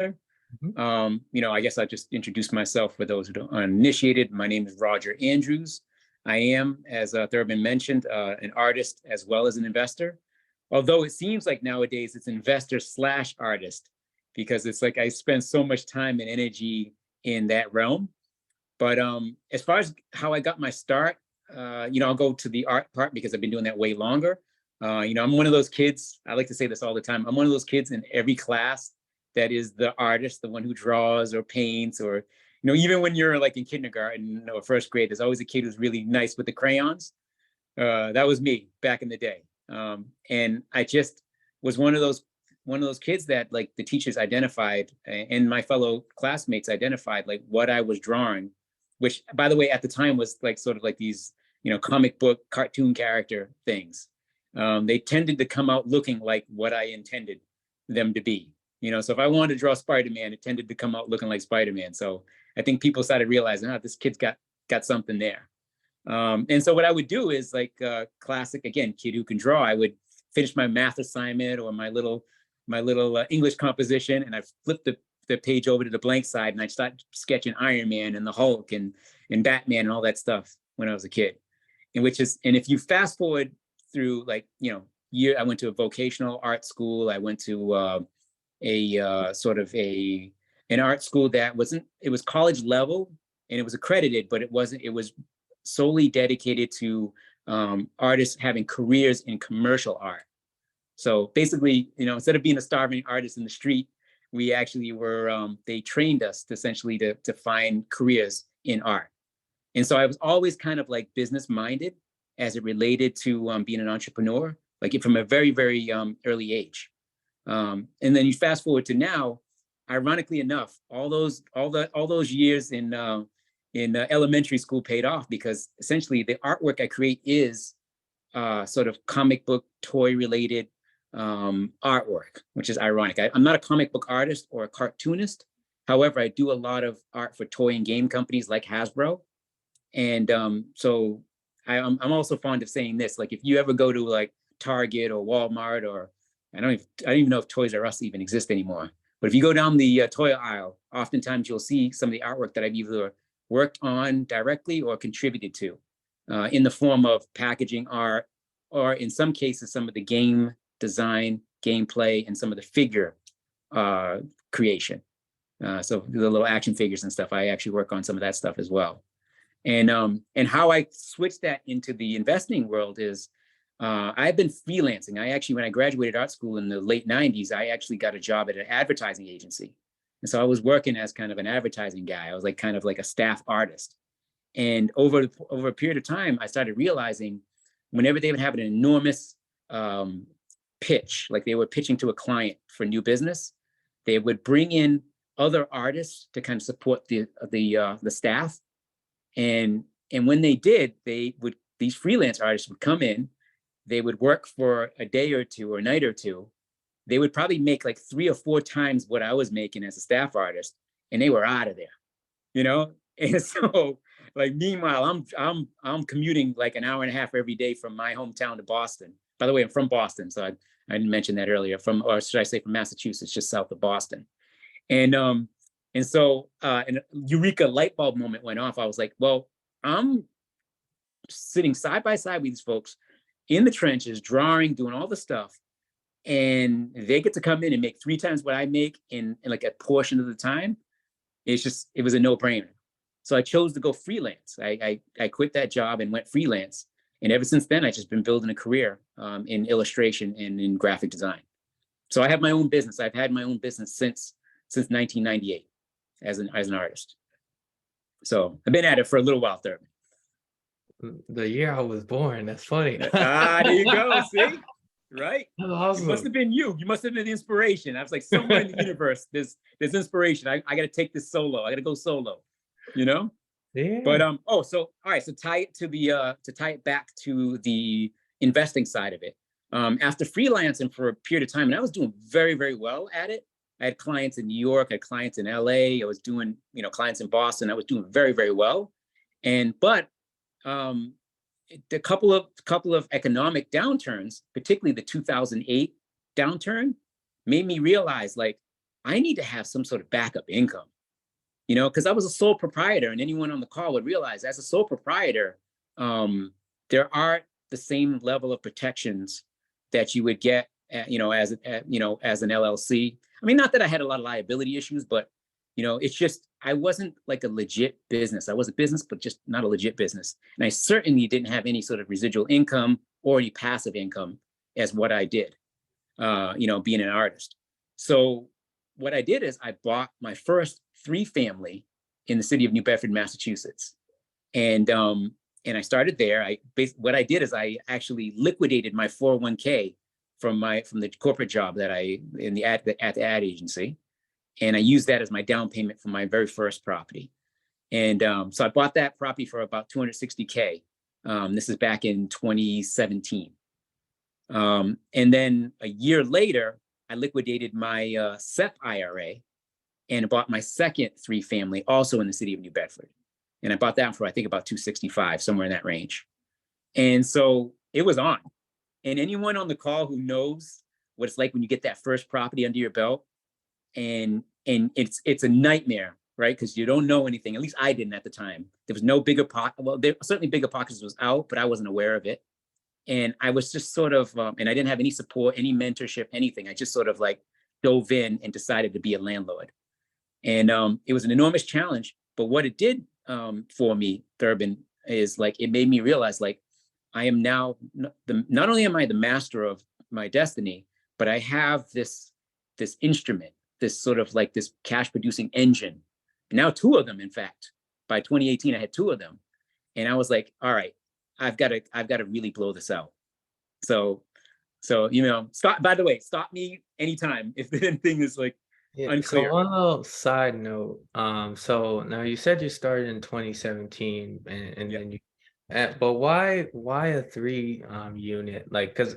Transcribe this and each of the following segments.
Mhm. I guess I'll just introduce myself for those who aren't initiated. My name is Roger Andrews. I am, as Thurben mentioned, an artist as well as an investor. Although it seems like nowadays it's investor slash artist, because it's like I spend so much time and energy in that realm. But as far as how I got my start, I'll go to the art part because I've been doing that way longer. I'm one of those kids, I like to say this all the time, I'm one of those kids in every class that is the artist, the one who draws or paints, or, even when you're like in kindergarten or first grade, there's always a kid who's really nice with the crayons. That was me back in the day. And I just was one of those kids that like the teachers identified and my fellow classmates identified like what I was drawing, which by the way, at the time was like sort of like these, comic book cartoon character things. They tended to come out looking like what I intended them to be. So if I wanted to draw Spider-Man, it tended to come out looking like Spider-Man. So I think people started realizing, this kid's got something there. And so what I would do is like classic, again, kid who can draw, I would finish my math assignment or my little English composition, and I flip the page over to the blank side and I start sketching Iron Man and the Hulk and Batman and all that stuff when I was a kid. And if you fast forward through like, I went to a vocational art school. I went to an art school that it was college level and it was accredited, but it was solely dedicated to artists having careers in commercial art. So basically, instead of being a starving artist in the street, we actually were, they trained us essentially to find careers in art. And so I was always kind of like business minded as it related to being an entrepreneur, like from a very, very early age. And then you fast forward to now, ironically enough, all those years in elementary school paid off, because essentially the artwork I create is sort of comic book toy related artwork, which is ironic. I'm not a comic book artist or a cartoonist. However, I do a lot of art for toy and game companies like Hasbro. And so I'm also fond of saying this, like if you ever go to like Target or Walmart, or I don't even know if Toys R Us even exist anymore. But if you go down the toy aisle, oftentimes you'll see some of the artwork that I've either worked on directly or contributed to in the form of packaging art, or in some cases, some of the game design, gameplay, and some of the figure creation. So the little action figures and stuff, I actually work on some of that stuff as well. And how I switched that into the investing world is I've been freelancing. When I graduated art school in the late 90s, I actually got a job at an advertising agency. And so I was working as kind of an advertising guy. I was like kind of like a staff artist. And over a period of time, I started realizing whenever they would have an enormous pitch, like they were pitching to a client for new business, they would bring in other artists to kind of support the staff. And when they did, these freelance artists would come in, they would work for a day or two or a night or two. They would probably make like 3 or 4 times what I was making as a staff artist, and they were out of there, And so, like, meanwhile, I'm commuting like an hour and a half every day from my hometown to Boston. By the way, I'm from Boston, so I didn't mention that earlier. Or should I say from Massachusetts, just south of Boston. And so an eureka light bulb moment went off. I was like, well, I'm sitting side by side with these folks in the trenches, drawing, doing all the stuff, and they get to come in and make 3 times what I make in like a portion of the time. It was a no-brainer. So I chose to go freelance. I quit that job and went freelance. And ever since then, I've just been building a career in illustration and in graphic design. So I have my own business. I've had my own business since 1998 as an artist. So I've been at it for a little while, Thurben. The year I was born. That's funny. There you go. See? Right? That's awesome. It must have been you. You must have been the inspiration. I was like, somewhere in the universe, there's inspiration. I got to take this solo. I got to go solo, Yeah. But all right. So tie it back to the investing side of it. After freelancing for a period of time, and I was doing very, very well at it. I had clients in New York, I had clients in LA, I was doing, clients in Boston. I was doing very, very well. But the couple of economic downturns, particularly the 2008 downturn, made me realize like I need to have some sort of backup income, because I was a sole proprietor, and anyone on the call would realize as a sole proprietor, there aren't the same level of protections that you would get, as an LLC. I mean, not that I had a lot of liability issues, but it's just I wasn't like a legit business. I was a business, but just not a legit business. And I certainly didn't have any sort of residual income or any passive income as what I did, being an artist. So what I did is I bought my first 3-family in the city of New Bedford, Massachusetts, and I started there. What I did is I actually liquidated my 401k from the corporate job that at the ad agency, and I used that as my down payment for my very first property. And so I bought that property for about 260K. This is back in 2017. And then a year later, I liquidated my SEP IRA and bought my second 3-family also in the city of New Bedford. And I bought that for, I think, about 265, somewhere in that range. And so it was on. And anyone on the call who knows what it's like when you get that first property under your belt, and it's a nightmare, right? Because you don't know anything. At least I didn't at the time. There was no bigger pocket. Well, there certainly bigger pockets was out, but I wasn't aware of it. And I was just sort of, and I didn't have any support, any mentorship, anything. I just sort of like dove in and decided to be a landlord. And it was an enormous challenge. But what it did for me, Thurben, is like it made me realize like I am now not only am I the master of my destiny, but I have this instrument, this sort of like this cash producing engine. Now 2 of them, in fact. By 2018, I had 2 of them, and I was like, all right, I've got to really blow this out. So stop. By the way, stop me anytime if anything is like Yeah, so unclear. one little side note, so now you said you started in 2017 and Yeah. then but why a 3 unit? Like cuz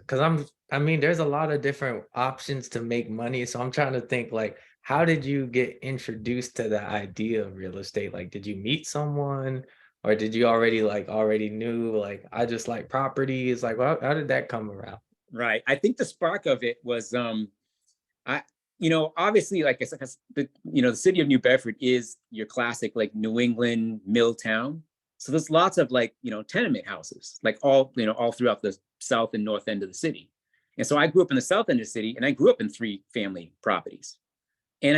I mean there's a lot of different options to make money, so I'm trying to think like how did you get introduced to the idea of real estate? Like did you meet someone or did you already knew like I just like properties? Like how did that come around? Right. I think the spark of it was I obviously like I said, the city of New Bedford is your classic like New England mill town. So there's lots of like, tenement houses, like all throughout the south and north end of the city. And so I grew up in the south end of the city, and I grew up in 3-family properties. And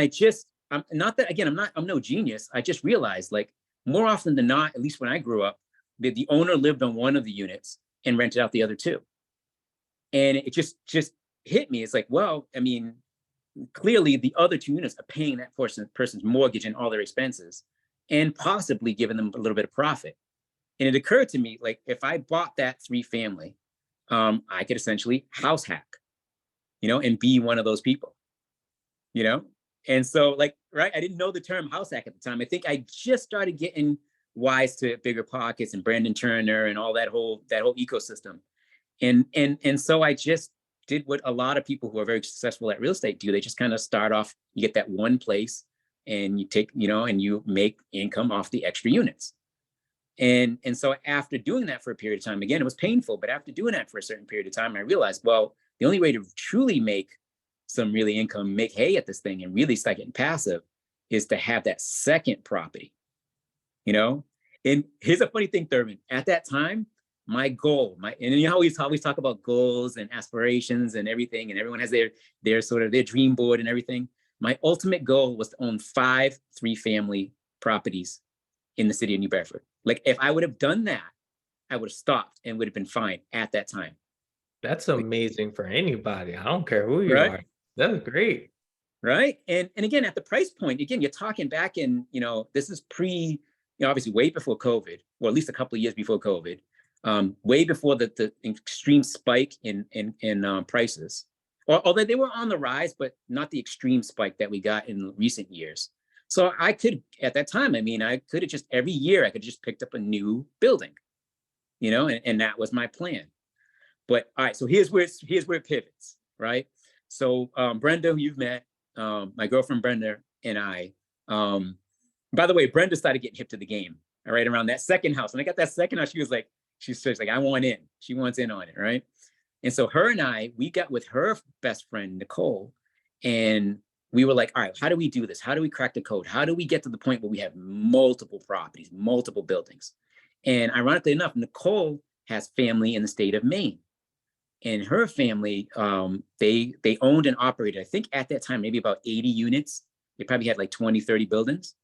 I'm not that, again, I'm no genius. I just realized like more often than not, at least when I grew up, the owner lived on one of the units and rented out the other 2. And it just hit me. It's like, well, I mean, clearly the other 2 units are paying that person's mortgage and all their expenses and possibly giving them a little bit of profit. And it occurred to me, like, if I bought that 3-family, I could essentially house hack, and be one of those people, you know? And so, like, right, I didn't know the term house hack at the time. I think I just started getting wise to Bigger Pockets and Brandon Turner and all that whole ecosystem. And so I just did what a lot of people who are very successful at real estate do. They just kind of start off, you get that one place and you take, and you make income off the extra units. And so after doing that for a period of time, again, it was painful, but after doing that for a certain period of time, I realized, well, the only way to truly make some really income, make hay at this thing and really start getting passive is to have that second property, And here's a funny thing, Thurman. At that time, my goal, and you always talk about goals and aspirations and everything, and everyone has their sort of their dream board and everything. My ultimate goal was to own 5 3-family properties in the city of New Bedford. Like if I would have done that, I would have stopped and would have been fine at that time. That's amazing for anybody. I don't care who you Right. are. That's great. Right. And again, at the price point, again, you're talking back in, this is obviously way before COVID, or at least a couple of years before COVID, way before the extreme spike in prices. Although they were on the rise, but not the extreme spike that we got in recent years. So I could, at that time, I could have just every year I could have just picked up a new building, and that was my plan. But all right, so here's where it pivots, right? So Brenda, who you've met, my girlfriend Brenda and I, by the way, Brenda started getting hip to the game, all right, around that second house. And I got that second house, she's like, I want in. She wants in on it, right? And so her and I, we got with her best friend, Nicole, and we were like, all right, how do we do this? How do we crack the code? How do we get to the point where we have multiple properties, multiple buildings? And ironically enough, Nicole has family in the state of Maine. And her family, they owned and operated, I think at that time, maybe about 80 units. They probably had like 20, 30 buildings.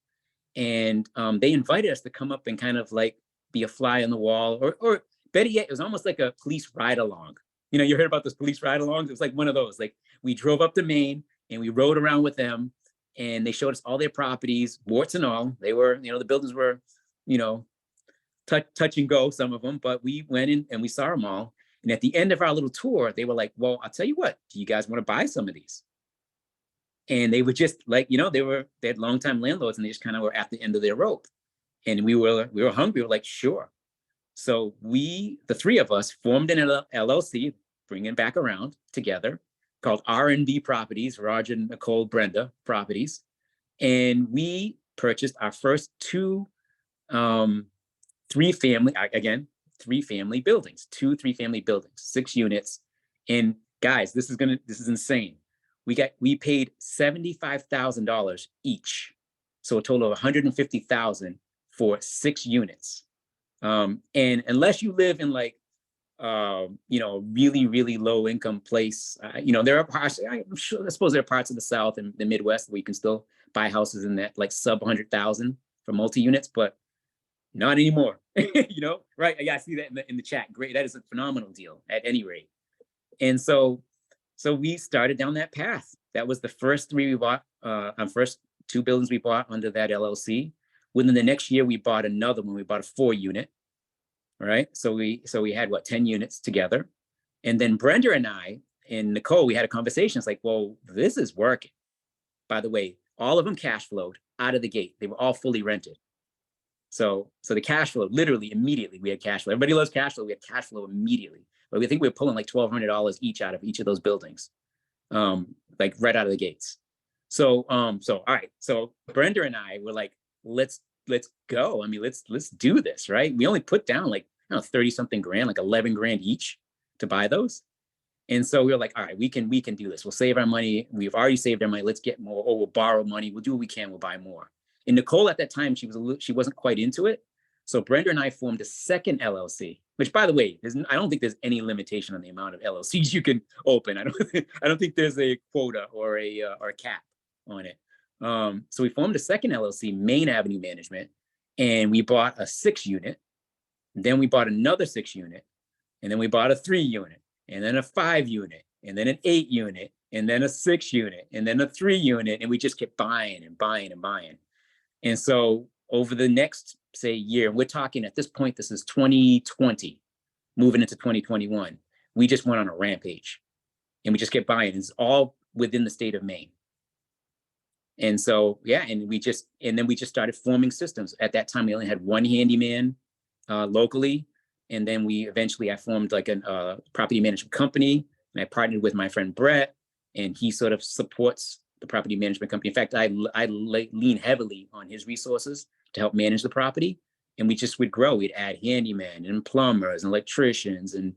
And they invited us to come up and kind of like be a fly on the wall, or better yet, it was almost like a police ride along. You know, you heard about those police ride alongs? It was like one of those. Like we drove up to Maine and we rode around with them, and they showed us all their properties, warts and all. They were, you know, the buildings were, you know, touch and go, some of them, but we went in and we saw them all. And at the end of our little tour, they were like, well, I'll tell you what, do you guys want to buy some of these? And they were just like, you know, they had longtime landlords, and they just kind of were at the end of their rope. And we were hungry. We were like, sure. So the three of us formed an LLC, bringing back around together, called R&B Properties, Roger, Nicole, Brenda Properties. And we purchased our first three family buildings, 3-family buildings, 6 units. And guys, this is insane. We paid $75,000 each. So a total of $150,000 for 6 units. And unless you live in like, you know, really, really low income place, you know, there are parts, I suppose there are parts of the South and the Midwest where you can still buy houses in that like sub 100,000 for multi-units, but not anymore. You know, right? Yeah, I see that in the chat. Great. That is a phenomenal deal at any rate. And so we started down that path. That was the first 3 we bought, our first 2 buildings we bought under that LLC. Within the next year, we bought another one. We bought a 4-unit, right? So we had 10 units together. And then Brenda and I and Nicole, we had a conversation. It's like, well, this is working. By the way, all of them cash flowed out of the gate. They were all fully rented. So the cash flow, literally immediately, we had cash flow. Everybody loves cash flow. We had cash flow immediately. But we think we were pulling like $1,200 each out of each of those buildings, like right out of the gates. So all right. So Brenda and I were like, let's go. I mean, let's do this, right? We only put down like 30 something grand, like 11 grand each to buy those. And so we were like, all right, we can do this. We'll save our money. We've already saved our money. Let's get more, or we'll borrow money. We'll do what we can. We'll buy more. And Nicole at that time, she wasn't quite into it. So Brenda and I formed a second LLC, which, by the way, I don't think there's any limitation on the amount of LLCs you can open. I don't think there's a quota or a cap on it. So we formed a second LLC, Main Avenue Management, and we bought a 6-unit. Then we bought another 6-unit, and then we bought a 3-unit, and then a 5-unit, and then an 8-unit, and then a 6-unit, and then a 3-unit, and we just kept buying and buying and buying. And so over the next, say, year, we're talking at this point, this is 2020, moving into 2021, we just went on a rampage, and we just kept buying. It's all within the state of Maine. And so, yeah, and then we just started forming systems. At that time, we only had 1 handyman locally. And then I formed like a property management company, and I partnered with my friend Brett, and he sort of supports the property management company. In fact, I lean heavily on his resources to help manage the property. And we just would grow. We'd add handymen and plumbers and electricians and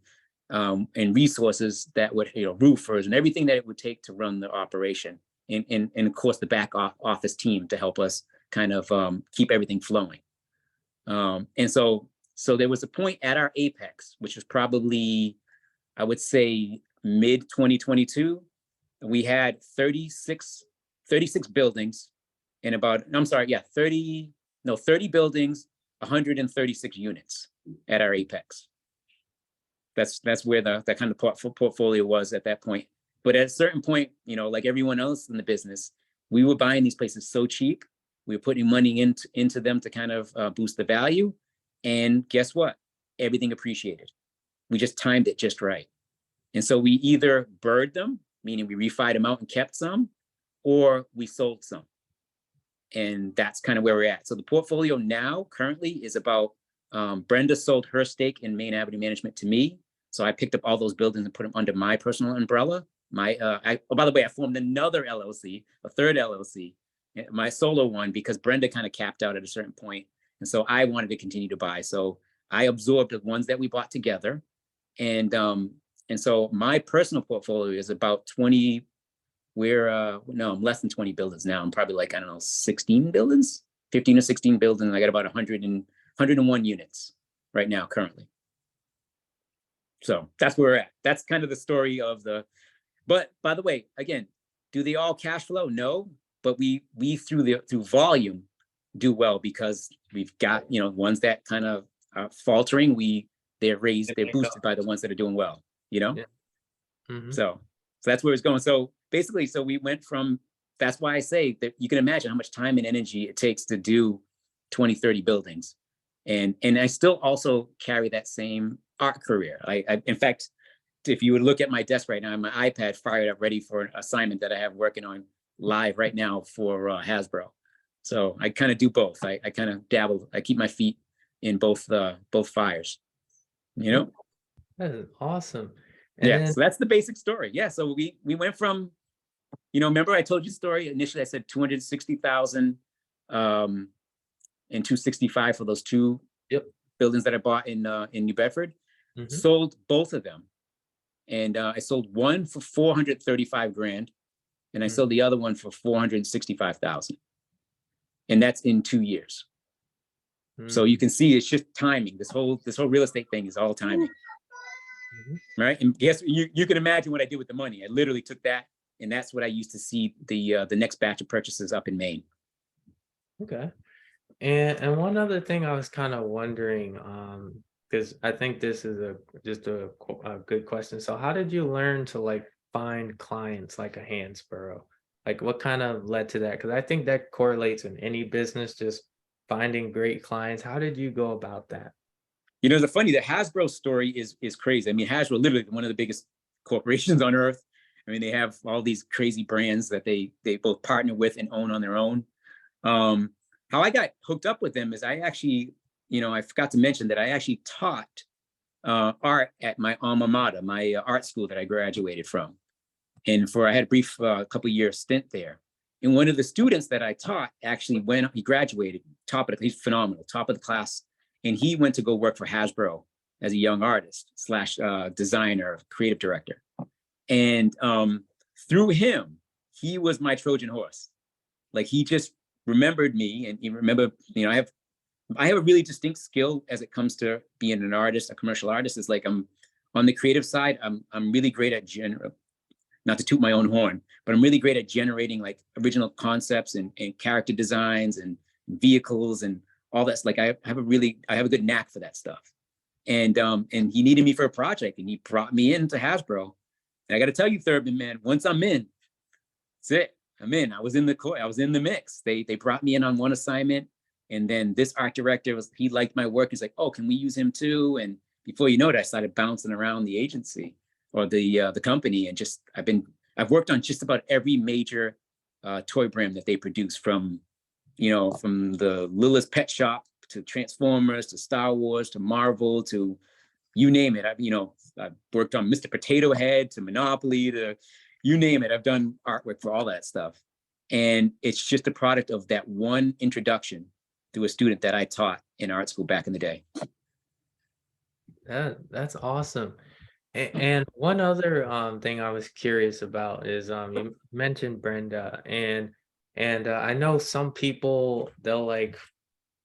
resources that would, roofers and everything that it would take to run the operation. And of course, the back office team to help us kind of keep everything flowing. And so there was a point at our apex, which was probably, I would say, mid 2022. We had 36 buildings and 30 buildings, 136 units at our apex. That's where that kind of portfolio was at that point. But at a certain point, like everyone else in the business, we were buying these places so cheap. We were putting money into them to kind of boost the value. And guess what? Everything appreciated. We just timed it just right. And so we either bird them, meaning we refied them out and kept some, or we sold some. And that's kind of where we're at. So the portfolio now currently is about, Brenda sold her stake in Main Avenue Management to me. So I picked up all those buildings and put them under my personal umbrella. By the way, I formed another LLC, a third LLC, my solo one, because Brenda kind of capped out at a certain point. And so I wanted to continue to buy. So I absorbed the ones that we bought together. And so my personal portfolio is about 20, No, I'm less than 20 buildings now. I'm probably like, I don't know, 16 buildings, 15 or 16 buildings. I got about 101 units right now currently. So that's where we're at. That's kind of the story of but by the way, again, do they all cash flow? No, but we through volume do well, because we've got, ones that kind of are faltering, they're boosted by the ones that are doing well, Yeah. Mm-hmm. So that's where it's going. So basically, so we went from, that's why I say that you can imagine how much time and energy it takes to do 20, 30 buildings. And I still also carry that same art career. In fact, if you would look at my desk right now, I have my iPad fired up ready for an assignment that I have working on live right now for Hasbro. So I kind of do both. I kind of dabble. I keep my feet in both fires, That is awesome. And Yeah, then so that's the basic story. Yeah, so we went from, remember I told you the story initially. I said 260,000 and 265 for those two yep. buildings that I bought in New Bedford. Mm-hmm. Sold both of them, and I sold one for 435 grand, and I sold the other one for 465,000, and that's in 2 years. So you can see it's just timing. This whole real estate thing is all timing. Right. And guess you can imagine what I did with the money. I literally took that, and that's what I used to see the next batch of purchases up in Maine. Okay. And one other thing I was kind of wondering, because I think this is just a good question. So how did you learn to like find clients like a Hansborough? Like what kind of led to that? Because I think that correlates in any business, just finding great clients. How did you go about that? The Hasbro story is crazy. I mean, Hasbro literally one of the biggest corporations on earth. I mean, they have all these crazy brands that they both partner with and own on their own. How I got hooked up with them is I actually, I forgot to mention that I actually taught art at my alma mater, my art school that I graduated from. And I had a brief couple year stint there. And one of the students that I taught actually he graduated, he's phenomenal, top of the class. And he went to go work for Hasbro as a young artist / designer, creative director. And through him, he was my Trojan horse. Like he just remembered me, and he remembered, I have a really distinct skill as it comes to being an artist, a commercial artist. Is like I'm on the creative side. I'm really great at not to toot my own horn, but I'm really great at generating like original concepts and character designs and vehicles and all that's like I have a good knack for that stuff. And he needed me for a project, and he brought me into Hasbro. And I got to tell you, Thurben, man, once I'm in, that's it. I'm in. I was in the mix. They brought me in on one assignment, and then this art director he liked my work. He's like, oh, can we use him too? And before you know it, I started bouncing around the agency or the company, and just I've worked on just about every major toy brand that they produce, from the littlest pet shop to Transformers to Star Wars to Marvel to you name it. I've worked on Mr. Potato Head to Monopoly to you name it. I've done artwork for all that stuff. And it's just a product of that one introduction to a student that I taught in art school back in the day. That's awesome. And one other thing I was curious about is you mentioned Brenda, and I know some people they'll like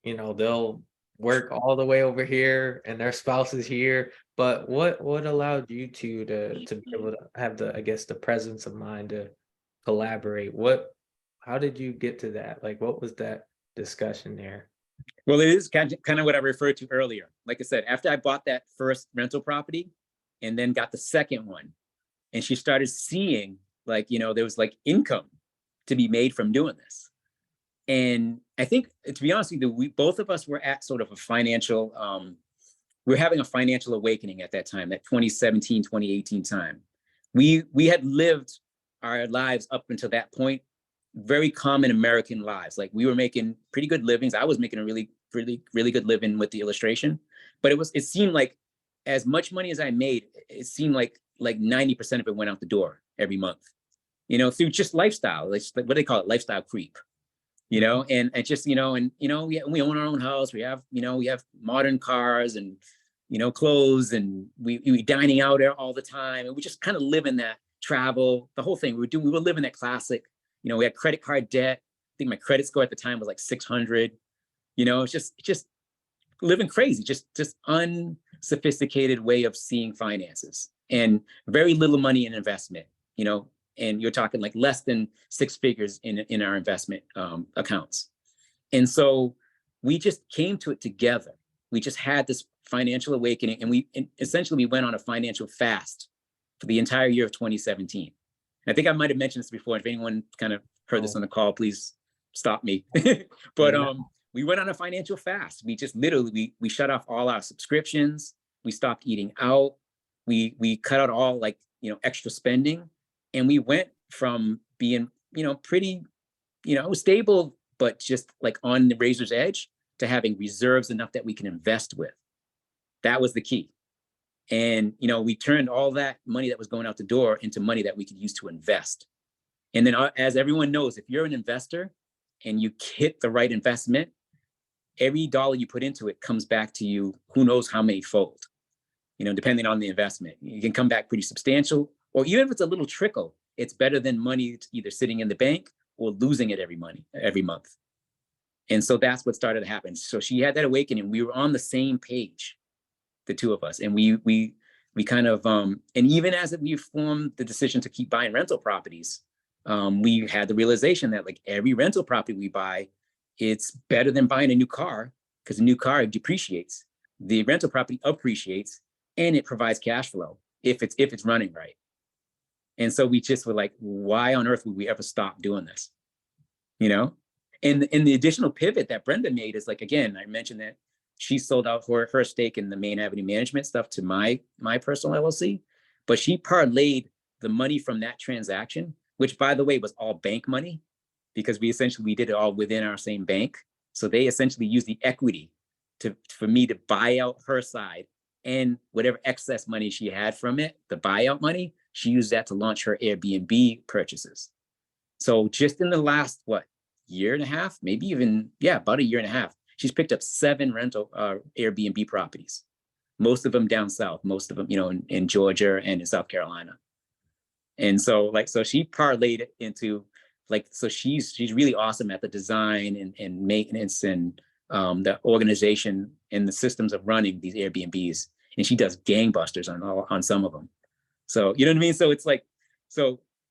they'll work all the way over here and their spouse is here, but what allowed you to be able to have the presence of mind to collaborate? How did you get to that? Like what was that discussion there? Well, it is kind of what I referred to earlier. Like I said, after I bought that first rental property and then got the second one, and she started seeing there was like income to be made from doing this. And I think, to be honest with you, both of us were at sort of a financial, we're having a financial awakening at that time, that 2017, 2018 time. We had lived our lives up until that point, very common American lives. Like we were making pretty good livings. I was making a really, really, really good living with the illustration, but it seemed like as much money as I made, it seemed like 90% of it went out the door every month, through just lifestyle, like what they call it, lifestyle creep. And it just, we own our own house. We have modern cars and, clothes, and we dining out there all the time. And we just kind of live in that travel, the whole thing. We were living that classic, we had credit card debt. I think my credit score at the time was like 600. It's just living crazy, just unsophisticated way of seeing finances, and very little money in investment, and you're talking like less than six figures in our investment accounts. And so we just came to it together. We just had this financial awakening, and essentially we went on a financial fast for the entire year of 2017. I think I might have mentioned this before. If anyone kind of heard this on the call, please stop me. But we went on a financial fast. We just literally, we shut off all our subscriptions. We stopped eating out. We cut out all extra spending. And we went from being, pretty, stable, but just like on the razor's edge, to having reserves enough that we can invest with. That was the key. And, we turned all that money that was going out the door into money that we could use to invest. And then as everyone knows, if you're an investor and you hit the right investment, every dollar you put into it comes back to you, who knows how many fold, depending on the investment. You can come back pretty substantial, or even if it's a little trickle, it's better than money either sitting in the bank or losing it every month. And so that's what started to happen. So she had that awakening. We were on the same page, the two of us. And we kind of, and even as we formed the decision to keep buying rental properties, we had the realization that like every rental property we buy, it's better than buying a new car, because a new car depreciates, the rental property appreciates, and it provides cash flow if it's running right. And so we just were like, why on earth would we ever stop doing this? And the additional pivot that Brenda made is like, again, I mentioned that she sold out her stake in the Main Avenue Management stuff to my personal LLC, but she parlayed the money from that transaction, which by the way was all bank money, because we did it all within our same bank. So they essentially used the equity for me to buy out her side, and whatever excess money she had from it, the buyout money, she used that to launch her Airbnb purchases. So just in the last, year and a half, maybe even, about a year and a half, she's picked up 7 rental Airbnb properties, most of them down south, most of them, in Georgia and in South Carolina. And so so she parlayed it into so she's really awesome at the design and maintenance and the organization and the systems of running these Airbnbs. And she does gangbusters on some of them. So, you know what I mean? So it's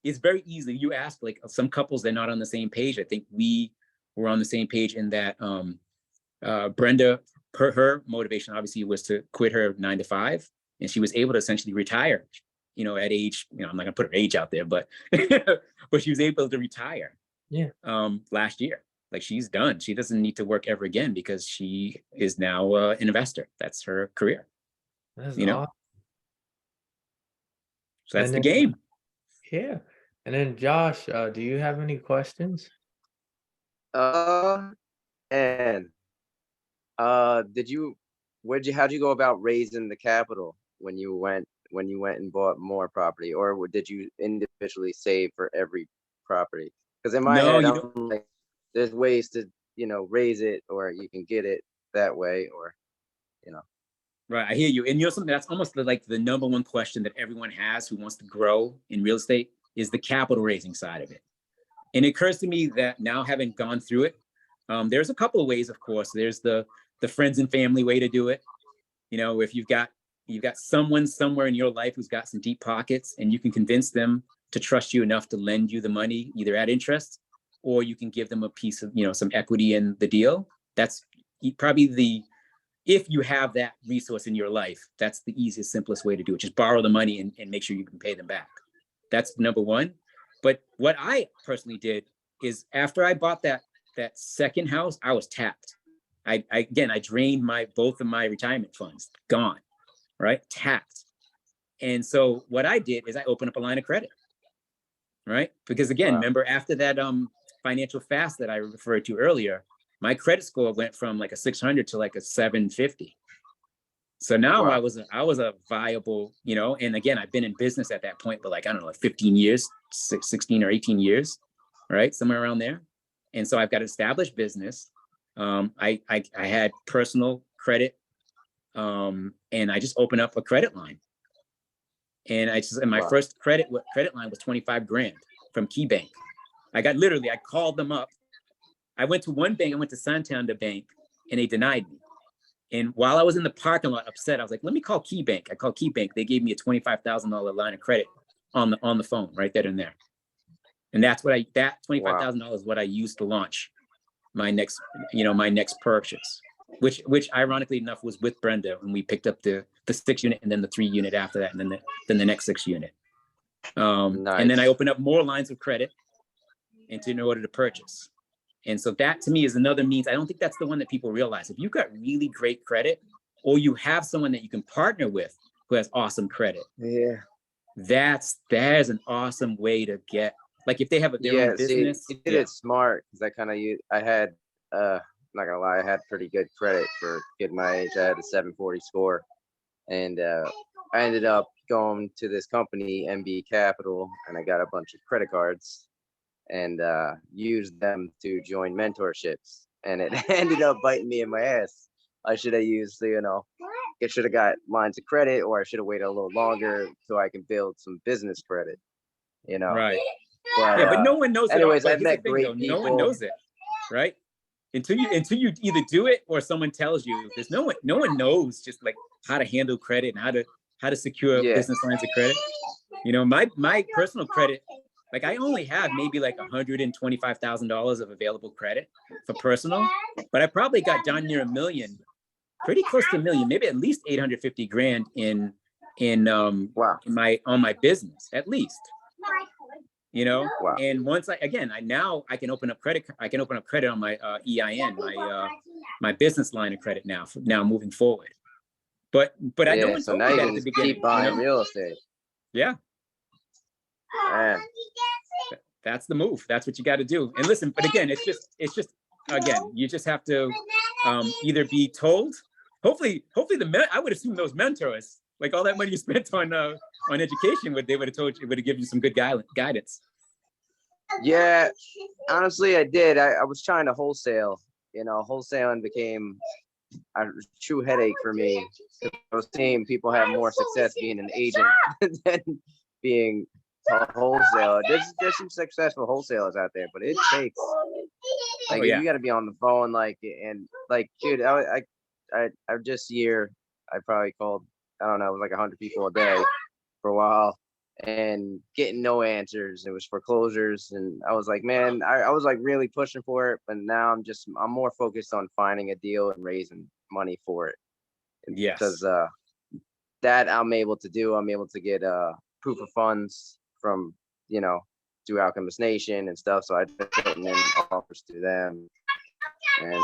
it's very easy. You ask some couples, they're not on the same page. I think we were on the same page in that Brenda, her motivation obviously was to quit her 9-to-5, and she was able to essentially retire, at age, I'm not gonna put her age out there, but but she was able to retire last year. Like, she's done. She doesn't need to work ever again because she is now an investor. That's her career. That's awesome. So that's the game. Yeah. And then Josh, do you have any questions? And how'd you go about raising the capital when you went and bought more property, or did you individually save for every property? Because in my head, I'm like, there's ways to, raise it, or you can get it that way, or, Right, I hear you. And something that's almost like the number one question that everyone has who wants to grow in real estate is the capital raising side of it. And it occurs to me that now, having gone through it, there's a couple of ways, of course. There's the friends and family way to do it. If you've got someone somewhere in your life who's got some deep pockets, and you can convince them to trust you enough to lend you the money, either at interest, or you can give them a piece of, some equity in the deal. That's probably if you have that resource in your life, that's the easiest, simplest way to do it. Just borrow the money and make sure you can pay them back. That's number one. But what I personally did is, after I bought that second house, I was tapped. I drained both of my retirement funds, gone, right? Tapped. And so what I did is I opened up a line of credit, right? Because again, remember, after that financial fast that I referred to earlier, my credit score went from like a 600 to like a 750. So now I was a viable, and again, I've been in business at that point, but 15 years, 16 or 18 years, right? Somewhere around there. And so I've got established business. I had personal credit, and I just opened up a credit line. And my first credit line was 25 grand from KeyBank. I called them up. I went to one bank, I went to Santander Bank, and they denied me. And while I was in the parking lot upset, I was like, let me call KeyBank. I called KeyBank. They gave me a $25,000 line of credit on the phone right then and there. And that $25,000 is what I used to launch my next purchase, which ironically enough was with Brenda when we picked up the 6 unit and then the 3 unit after that, and then the next 6 unit. Nice. And then I opened up more lines of credit in order to purchase. And so that to me is another means. I don't think that's the one that people realize. If you've got really great credit, or you have someone that you can partner with who has awesome credit, that is an awesome way to get, like if they have their own business. You did it smart, because I had not gonna lie, I had pretty good credit for a kid my age. I had a 740 score, and I ended up going to this company, MB Capital, and I got a bunch of credit cards and used them to join mentorships, and it ended up biting me in my ass. I should have used, it should have got lines of credit, or I should have waited a little longer so I can build some business credit, Right. But, but no one knows anyways, it. I met great people. No one knows it, right? Until you either do it or someone tells you. There's no one knows just like how to handle credit and how to secure business lines of credit. My personal credit, like I only have maybe like $125,000 of available credit for personal, but I probably got down near $1 million, pretty close to $1 million, maybe at least 850 grand on my business, at least. And once I can open up credit. I can open up credit on my EIN, my business line of credit now moving forward. But I don't. So now you can keep buying real estate. Yeah. Man. That's the move. That's what you got to do. And listen, but again, it's just again, you just have to either be told. Hopefully, I would assume those mentors, like all that money you spent on education, they would have told you, would have given you some good guidance. Yeah, honestly, I did. I was trying to wholesale. Wholesaling became a true headache for me. I was seeing people have more success being an agent than being a wholesaler. There's some successful wholesalers out there, but it takes you got to be on the phone, dude. This year I probably called, I don't know, it was like 100 people a day for a while, and getting no answers. It was foreclosures, and I was like, man, I was like really pushing for it, but now I'm more focused on finding a deal and raising money for it. Yes. Because that I'm able to do. I'm able to get proof of funds from through Alchemist Nation and stuff. So I just putting in offers to them, and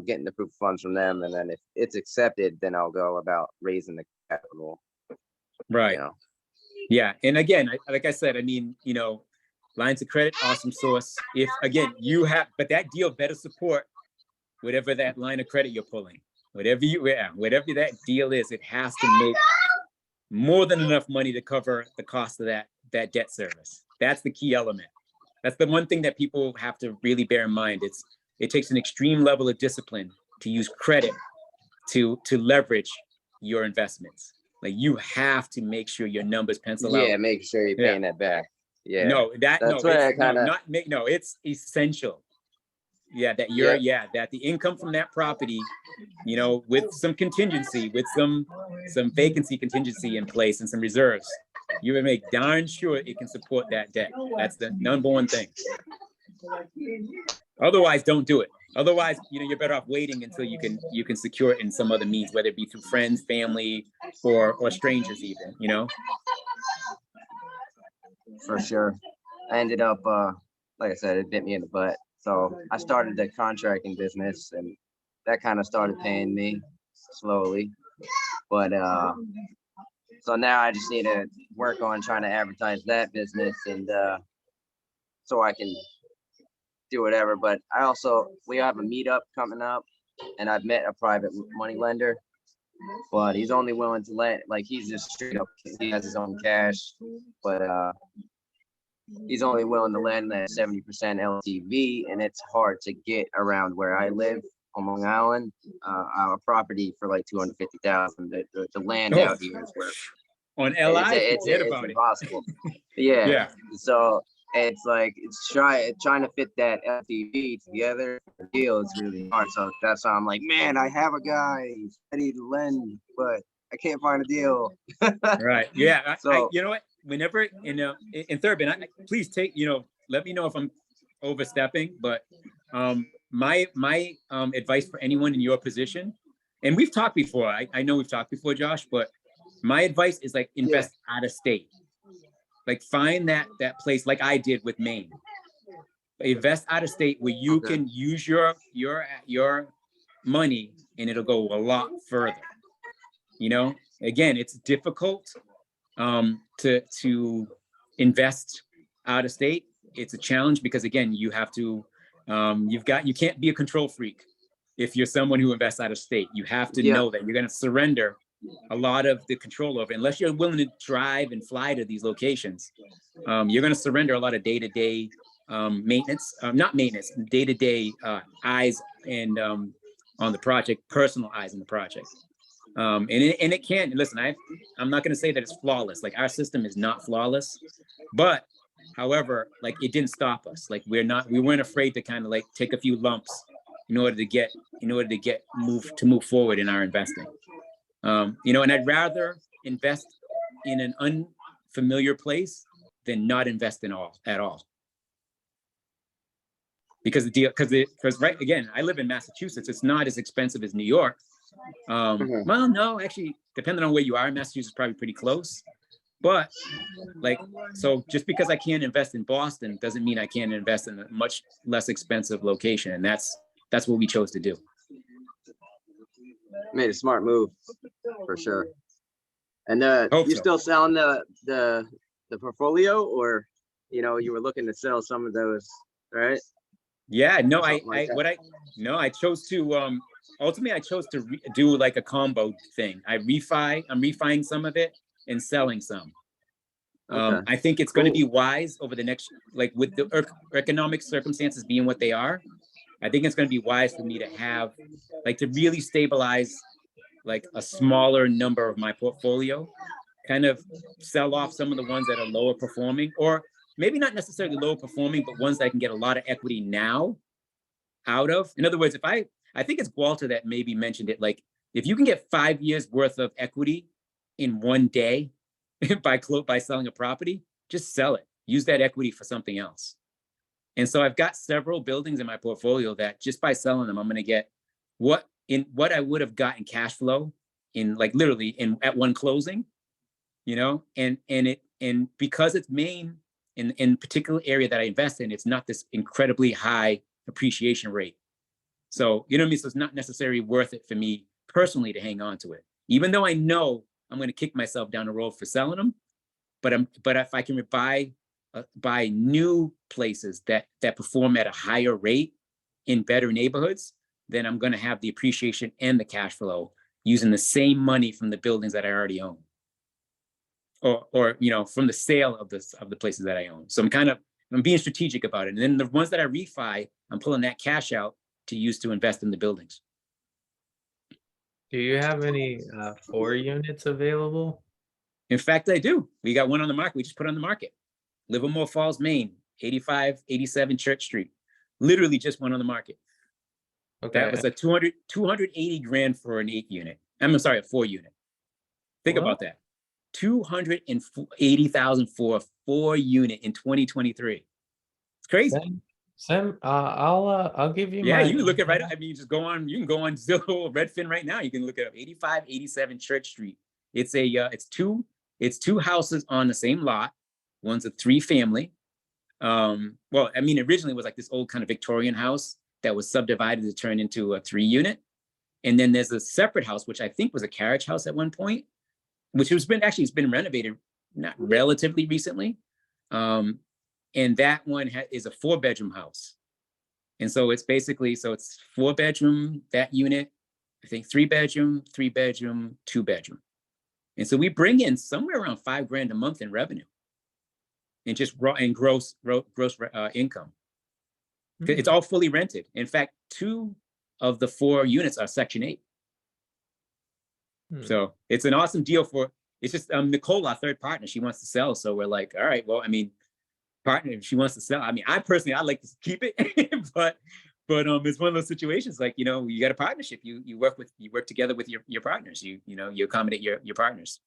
getting the proof of funds from them, and then if it's accepted, then I'll go about raising the capital. Right. Yeah. And again, like I said, lines of credit, awesome source. If again but that deal better support whatever that line of credit you're pulling. Whatever that deal is, it has to make more than enough money to cover the cost of that debt service. That's the key element. That's the one thing that people have to really bear in mind. It takes an extreme level of discipline to use credit to leverage your investments. Like you have to make sure your numbers pencil out. Yeah, make sure you're paying that back. Yeah. It's essential. Yeah, that the income from that property, with some contingency, with some vacancy contingency in place and some reserves, you would make darn sure it can support that debt. That's the number one thing. Otherwise, don't do it. Otherwise, you're better off waiting until you can secure it in some other means, whether it be through friends, family, or strangers even, For sure. I ended up, like I said, it bit me in the butt. So I started the contracting business, and that kind of started paying me slowly. But so now I just need to work on trying to advertise that business, and so I can do whatever. But we have a meetup coming up, and I've met a private money lender, but he's only willing to he's just straight up, he has his own cash, but he's only willing to lend that 70% LTV, and it's hard to get around where I live on Long Island. Our property for like $250,000. The land out here is worth. On It's LI, forget it's about it. impossible. Yeah. Yeah, So it's like it's trying to fit that LTV together for a deal is really hard. So that's why I'm like, man, I have a guy he's ready to lend, but I can't find a deal. right. Yeah, So you know what? Whenever in Thurben, please take, let me know if I'm overstepping. But my advice for anyone in your position, and we've talked before. I know we've talked before, Josh, but my advice is like yeah, invest out of state. Like find that place like I did with Maine. Invest out of state where you okay, can use your money and it'll go a lot further. Again, it's difficult to invest out of state. It's a challenge because again, you have to you can't be a control freak if you're someone who invests out of state. You have to yeah, know that you're going to surrender a lot of the control over, unless you're willing to drive and fly to these locations. You're going to surrender a lot of day-to-day maintenance, not maintenance, day-to-day eyes and on the project, personal eyes in the project. And it can, listen, I'm not going to say that it's flawless. Like our system is not flawless, but however, like it didn't stop us. Like we weren't afraid to kind of like take a few lumps in order to move forward in our investing. And I'd rather invest in an unfamiliar place than not invest at all. Because right, again, I live in Massachusetts. It's not as expensive as New York. Well, no, actually, depending on where you are in Massachusetts, probably pretty close. But so just because I can't invest in Boston doesn't mean I can't invest in a much less expensive location. And that's what we chose to do. made a smart move for sure. And Hope you so. still selling the portfolio, or you were looking to sell some of those, right? Yeah, no, I chose to ultimately I chose to do like a combo thing. I'm refining some of it and selling some. Okay, I think it's going to be wise over the next, like with the economic circumstances being what they are, I think it's going to be wise for me to have, like, to really stabilize like a smaller number of my portfolio, kind of sell off some of the ones that are lower performing, or maybe not necessarily lower performing, but ones that I can get a lot of equity now out of. In other words, I think it's Walter that maybe mentioned it, like if you can get 5 years worth of equity in one day by selling a property, just sell it. Use that equity for something else. And so I've got several buildings in my portfolio that just by selling them, I'm going to get what I would have gotten cash flow in, like literally at one closing, and because it's Maine in particular area that I invest in, it's not this incredibly high appreciation rate. So, you know what I mean? So it's not necessarily worth it for me personally to hang on to it, even though I know I'm going to kick myself down the road for selling them. But if I can buy new places that perform at a higher rate in better neighborhoods, then I'm going to have the appreciation and the cash flow using the same money from the buildings that I already own, or from the sale of the places that I own. So I'm being strategic about it. And then the ones that I refi, I'm pulling that cash out to use to invest in the buildings. Do you have any 4 units available? In fact, I do. We got one on the market. We just put on the market. Livermore Falls, Maine, 8587 Church Street. Literally just went on the market. Okay. That was a 280 grand for an 8 unit. I'm sorry, a 4 unit. Think about that. 280,000 for a 4 unit in 2023. It's crazy. I'll give you Yeah, my you can look at right. I mean, you can go on Zillow, Redfin right now. You can look it up. 8587 Church Street. It's two houses on the same lot. One's a 3-family. Well, I mean, originally it was like this old kind of Victorian house that was subdivided to turn into a 3 unit. And then there's a separate house, which I think was a carriage house at one point, which it's been renovated not relatively recently. And that one is a 4-bedroom house. And so it's 4-bedroom, that unit, I think 3-bedroom, 2-bedroom. And so we bring in somewhere around $5,000 a month in revenue, and just gross income. It's all fully rented. In fact, 2 of the 4 units are Section 8. So it's an awesome deal it's just Nicole, our third partner, she wants to sell. So we're like, all right, well, I mean, partner, if she wants to sell. I mean, I personally, I like to keep it, but it's one of those situations like, you know, you got a partnership. You work together with your partners. You accommodate your partners.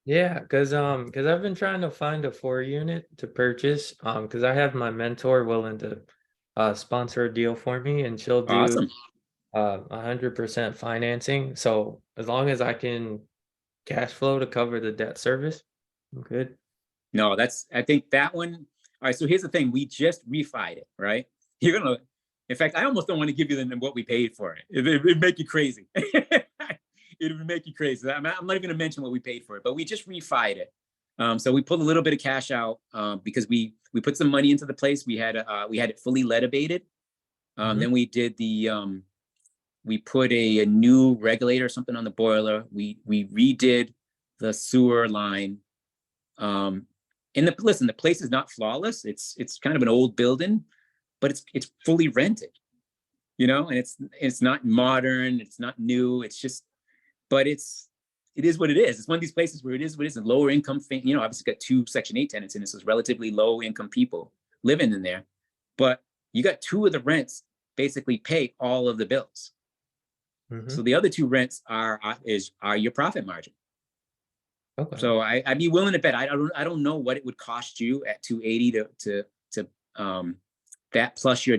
Yeah, because I've been trying to find a 4 unit to purchase. Because I have my mentor willing to sponsor a deal for me, and she'll do Awesome. 100% financing. So as long as I can cash flow to cover the debt service, I'm good. No, I think that one. All right. So here's the thing. We just refied it, right? In fact, I almost don't want to give you what we paid for it. It'd make you crazy. It would make you crazy. I'm not even going to mention what we paid for it, but we just refied it. So we pulled a little bit of cash out because we put some money into the place. We had it fully lead abated. Then we did we put a new regulator or something on the boiler. We redid the sewer line. And the place is not flawless. It's kind of an old building, but it's fully rented, you know, and it's not modern. It's not new. It's just, but it is what it is. It's one of these places where it is what it is. A lower income thing, you know, obviously got 2 Section 8 tenants in it, so it's relatively low income people living in there. But you got 2 of the rents basically pay all of the bills. So the other 2 rents are your profit margin. Okay. So I'd be willing to bet. I don't know what it would cost you at 280 to that plus your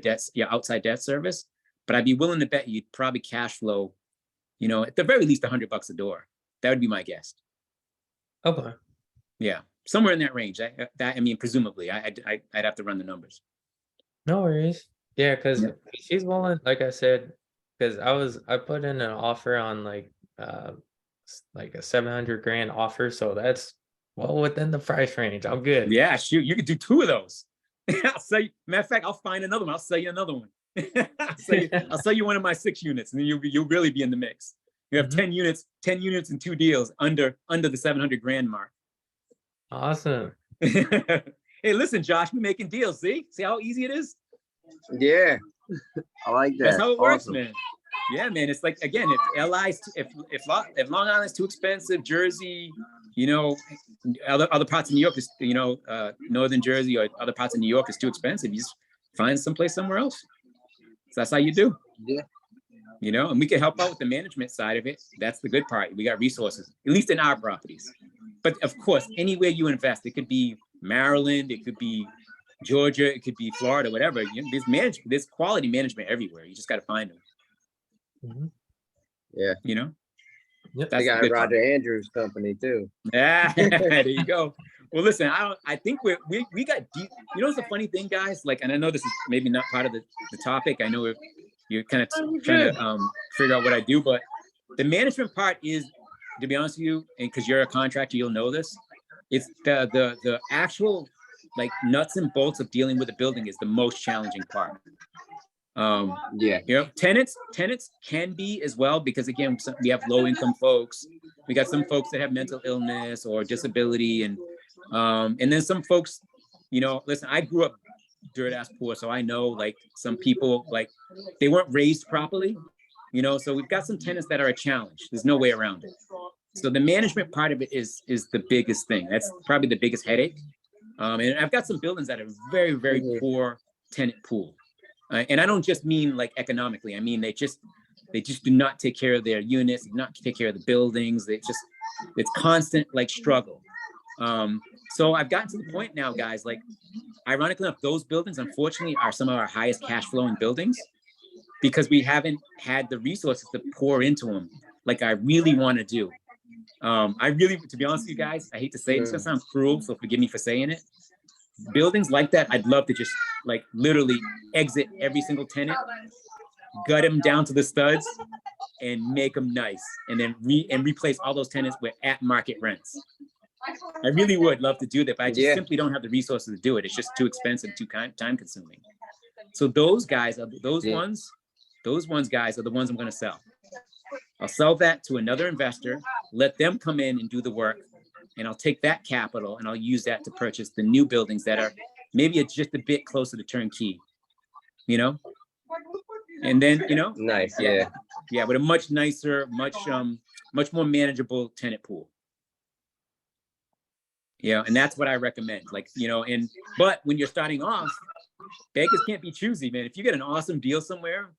outside debt service, but I'd be willing to bet you'd probably cash flow, you know, at the very least $100 a door. That would be my guess. Okay. Yeah, somewhere in that range. I mean, presumably, I'd have to run the numbers. No worries. Yeah, because she's willing, like I said, because I put in an offer on like a 700 grand offer, so that's well within the price range. I'm good. Yeah, shoot, you could do 2 of those. I'll sell you. Matter of fact, I'll find another one. I'll sell you another one. I'll sell you one of my 6 units, and then you'll really be in the mix. You have 10 units and 2 deals under the 700 grand mark. Awesome. Hey, listen, Josh, we're making deals. See how easy it is? Yeah, I like that. That's how it works, Awesome. man. Yeah, man. It's like, again, if Long Island's too expensive, Jersey, you know, other parts of New York is, you know, northern Jersey or other parts of New York is too expensive. You just find someplace somewhere else. So that's how you do. Yeah. You know, and we can help out with the management side of it. That's the good part. We got resources, at least in our properties. But of course, anywhere you invest, it could be Maryland, it could be Georgia, it could be Florida, whatever. You know, there's quality management everywhere. You just got to find them. Yeah. You know. Yep. They got Roger Andrews' company too. Yeah, there you go. Well, listen, I think we got deep. You know, it's a funny thing, guys. Like, and I know this is maybe not part of the topic. I know you're kind of trying to figure out what I do, but the management part is, to be honest with you, and because you're a contractor, you'll know this. It's the actual like nuts and bolts of dealing with a building is the most challenging part. Yeah, you know, tenants can be as well, because again, we have low income folks. We got some folks that have mental illness or disability, and then some folks, you know, listen, I grew up dirt ass poor, so I know like some people, like they weren't raised properly, you know, so we've got some tenants that are a challenge. There's no way around it. So the management part of it is the biggest thing. That's probably the biggest headache. And I've got some buildings that are very, very poor tenant pool. And I don't just mean like economically. I mean, they just do not take care of their units, do not take care of the buildings. It's constant like struggle. So I've gotten to the point now, guys, like ironically enough, those buildings, unfortunately, are some of our highest cash flowing buildings because we haven't had the resources to pour into them like I really want to do. To be honest with you guys, I hate to say it, it's gonna sound cruel, so forgive me for saying it. Buildings like that, I'd love to just like literally exit every single tenant, gut them down to the studs, and make them nice, and then replace all those tenants with at market rents. I really would love to do that, but I just simply don't have the resources to do it. It's just too expensive, too time consuming. So those guys are those ones, guys, are the ones I'm going to sell. I'll sell that to another investor, let them come in and do the work, and I'll take that capital and I'll use that to purchase the new buildings that are maybe just a bit closer to turnkey, you know? And then, you know, nice, yeah, but a much nicer, much more manageable tenant pool. And that's what I recommend. Like, but when you're starting off, beggars can't be choosy, man. If you get an awesome deal somewhere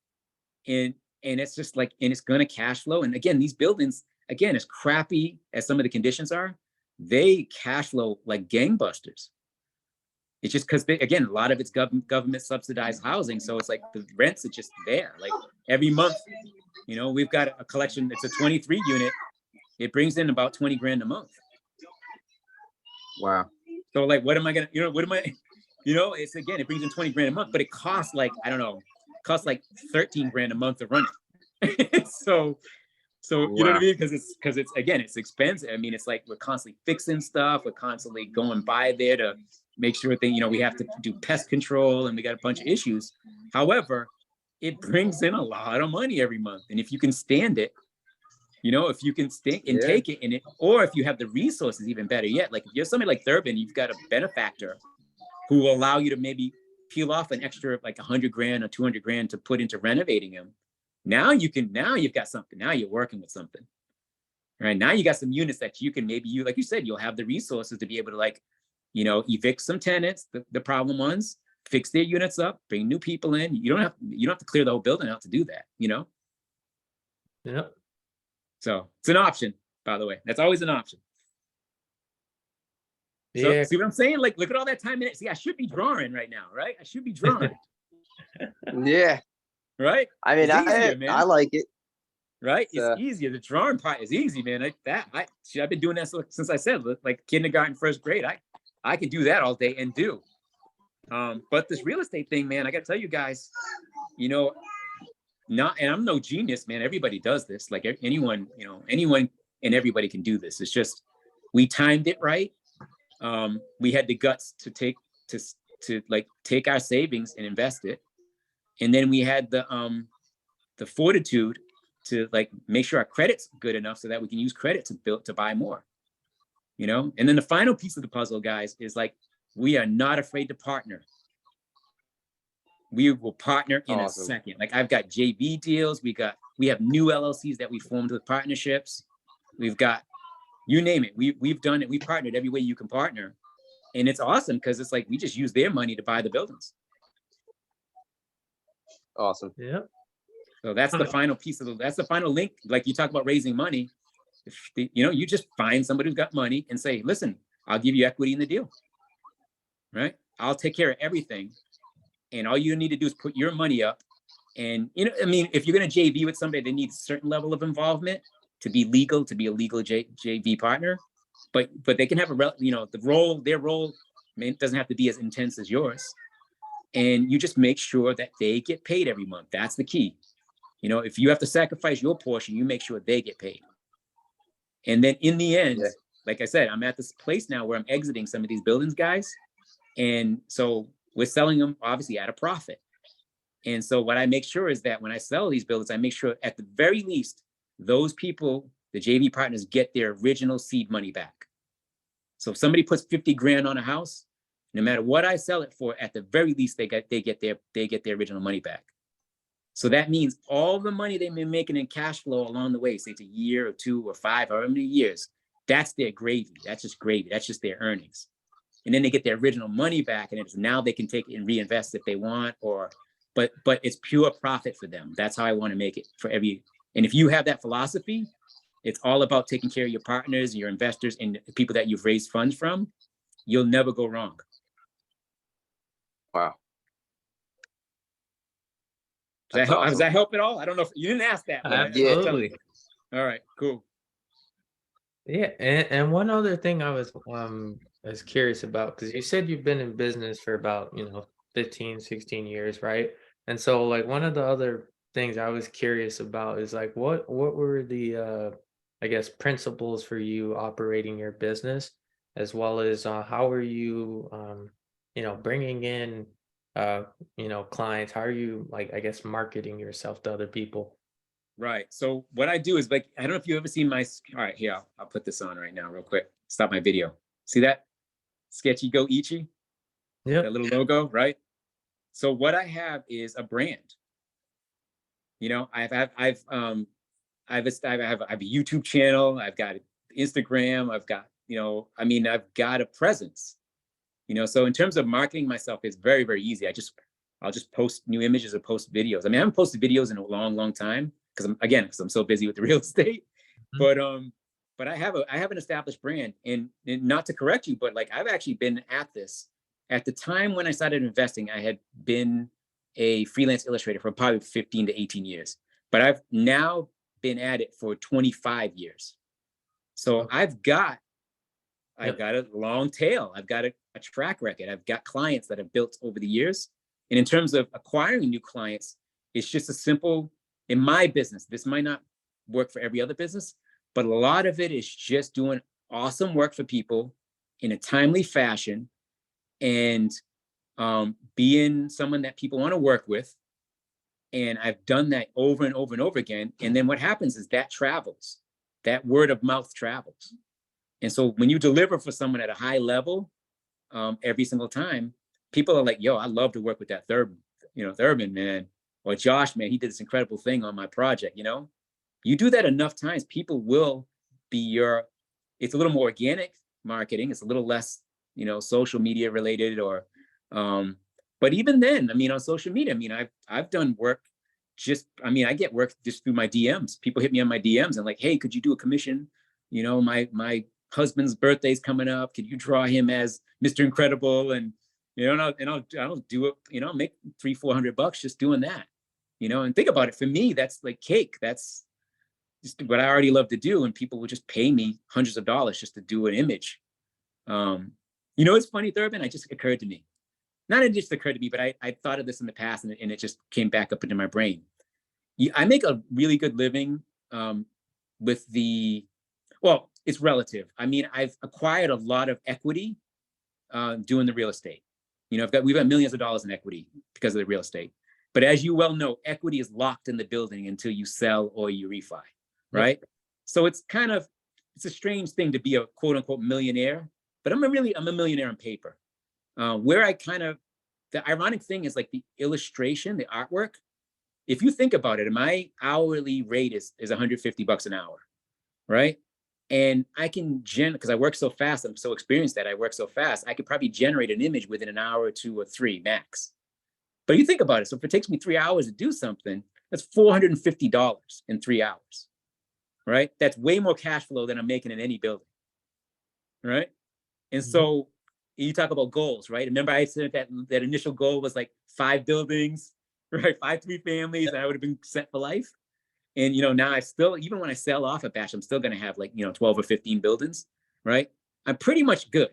and it's just like, and it's gonna cash flow. And again, these buildings, again, as crappy as some of the conditions are, they cash flow like gangbusters. It's just because, again, a lot of it's government subsidized housing. So it's like the rents are just there. Like every month, we've got a collection. It's a 23 unit. It brings in about 20 grand a month. Wow. So like, what am I gonna, it's, again, it brings in 20 grand a month, but it costs like, I don't know, costs like 13 grand a month to run it. So you know what I mean? Because it's again, it's expensive. I mean, it's like we're constantly fixing stuff. We're constantly going by there to make sure that, we have to do pest control and we got a bunch of issues. However, it brings in a lot of money every month. And if you can stand it, if you can stay and take it in it, or if you have the resources, even better yet, like if you're somebody like Thurben, you've got a benefactor who will allow you to maybe peel off an extra like 100 grand or 200 grand to put into renovating them. Now you've got something. Now you're working with something, right? Now you got some units that you can like you said, you'll have the resources to be able to like, evict some tenants, the problem ones, fix their units up, bring new people in. You don't have to clear the whole building out to do that, Yep. So it's an option, by the way. That's always an option. So Yeah. see what I'm saying? Like, look at all that time in it. See, I should be drawing right now, right? I should be drawing. Yeah. Right? I mean, I like it. Right? It's easier. The drawing part is easy, man. I've been doing that since I said, like kindergarten, first grade. I can do that all day and do. But this real estate thing, man, I got to tell you guys, and I'm no genius, man. Everybody does this. Like anyone and everybody can do this. It's just, we timed it right. We had the guts to take our savings and invest it. And then we had the fortitude to like make sure our credit's good enough so that we can use credit to buy more, And then the final piece of the puzzle, guys, is like, we are not afraid to partner. We will partner in a second. Like I've got JV deals. We have new LLCs that we formed with partnerships. We've got, you name it. We've done it. We partnered every way you can partner. And it's awesome because it's like, we just use their money to buy the buildings. Awesome. Yeah. So that's the final piece that's the final link. Like you talk about raising money, you just find somebody who's got money and say, listen, I'll give you equity in the deal, right? I'll take care of everything. And all you need to do is put your money up. And, if you're going to JV with somebody, they need a certain level of involvement to be a legal JV partner. But they can have their role doesn't have to be as intense as yours. And you just make sure that they get paid every month. That's the key. If you have to sacrifice your portion, you make sure they get paid. And then in the end, like I said, I'm at this place now where I'm exiting some of these buildings, guys. And so we're selling them obviously at a profit. And so what I make sure is that when I sell these buildings, I make sure at the very least, those people, the JV partners, get their original seed money back. So if somebody puts 50 grand on a house, no matter what I sell it for, at the very least, they get their original money back. So that means all the money they've been making in cash flow along the way, say it's a year or 2 or 5, however many years, that's their gravy. That's just gravy. That's just their earnings. And then they get their original money back, and it's now they can take it and reinvest if they want, but it's pure profit for them. That's how I want to make it for every. And if you have that philosophy, it's all about taking care of your partners, your investors, and the people that you've raised funds from. You'll never go wrong. Wow. Does that help at all? I don't know if you didn't ask that. Absolutely. All right, cool. Yeah, and one other thing I was curious about, because you said you've been in business for about 15, 16 years, right? And so like one of the other things I was curious about is like what were the I guess principles for you operating your business, as well as how are you bringing in clients? How are you, like, I guess, marketing yourself to other people? Right. So what I do is, like, I don't know if you've ever seen my, all right, here, I'll put this on right now real quick. Stop my video. See that? Sketchy Go Ichi? Yeah. That little logo, right? So what I have is a brand. I have a YouTube channel. I've got Instagram. I've got I mean, I've got a presence, so in terms of marketing myself, it's very, very easy. I'll just post new images or post videos. I mean, I haven't posted videos in a long, long time because I'm so busy with the real estate. Mhm. But I have an established brand, and not to correct you, but like I've actually been at this. At the time when I started investing, I had been a freelance illustrator for probably 15 to 18 years, but I've now been at it for 25 years. So Okay. I've Yep. got a long tail. I've got a track record. I've got clients that I've built over the years. And in terms of acquiring new clients, it's just a simple, in my business, this might not work for every other business, but a lot of it is just doing awesome work for people in a timely fashion, and being someone that people want to work with. And I've done that over and over and over again. And then what happens is that travels, that word of mouth travels. And so when you deliver for someone at a high level, every single time, people are like, yo, I love to work with that Thurben, man, or Josh, man, he did this incredible thing on my project. You do that enough times, people will be it's a little more organic marketing. It's a little less, social media related, or, but even then, I mean, on social media, I mean, I've done work I get work just through my DMs. People hit me on my DMs and like, hey, could you do a commission? My husband's birthday's coming up. Could you draw him as Mr. Incredible? And I'll do it. Make $300-400 just doing that. And think about it. For me, that's like cake. That's just what I already love to do, and people would just pay me hundreds of dollars just to do an image. It's funny, Thurben. It just occurred to me. Not it just occurred to me, but I thought of this in the past, and it just came back up into my brain. I make a really good living with well, it's relative. I mean, I've acquired a lot of equity doing the real estate. We've got millions of dollars in equity because of the real estate. But as you well know, equity is locked in the building until you sell or you refi, right? Yep. So it's a strange thing to be a quote unquote millionaire, but I'm a millionaire on paper. Where the ironic thing is like the illustration, the artwork. If you think about it, my hourly rate is $150 an hour, right? And I can because I work so fast, I'm so experienced that I work so fast, I could probably generate an image within an hour or 2 or 3 max. But you think about it, so if it takes me 3 hours to do something, that's $450 in 3 hours, right? That's way more cash flow than I'm making in any building, right? And so you talk about goals, right? Remember I said that initial goal was like 5 buildings, right? 5 3-families, and I would have been set for life. And now I still, even when I sell off a batch, I'm still going to have like 12 or 15 buildings, right? I'm pretty much good,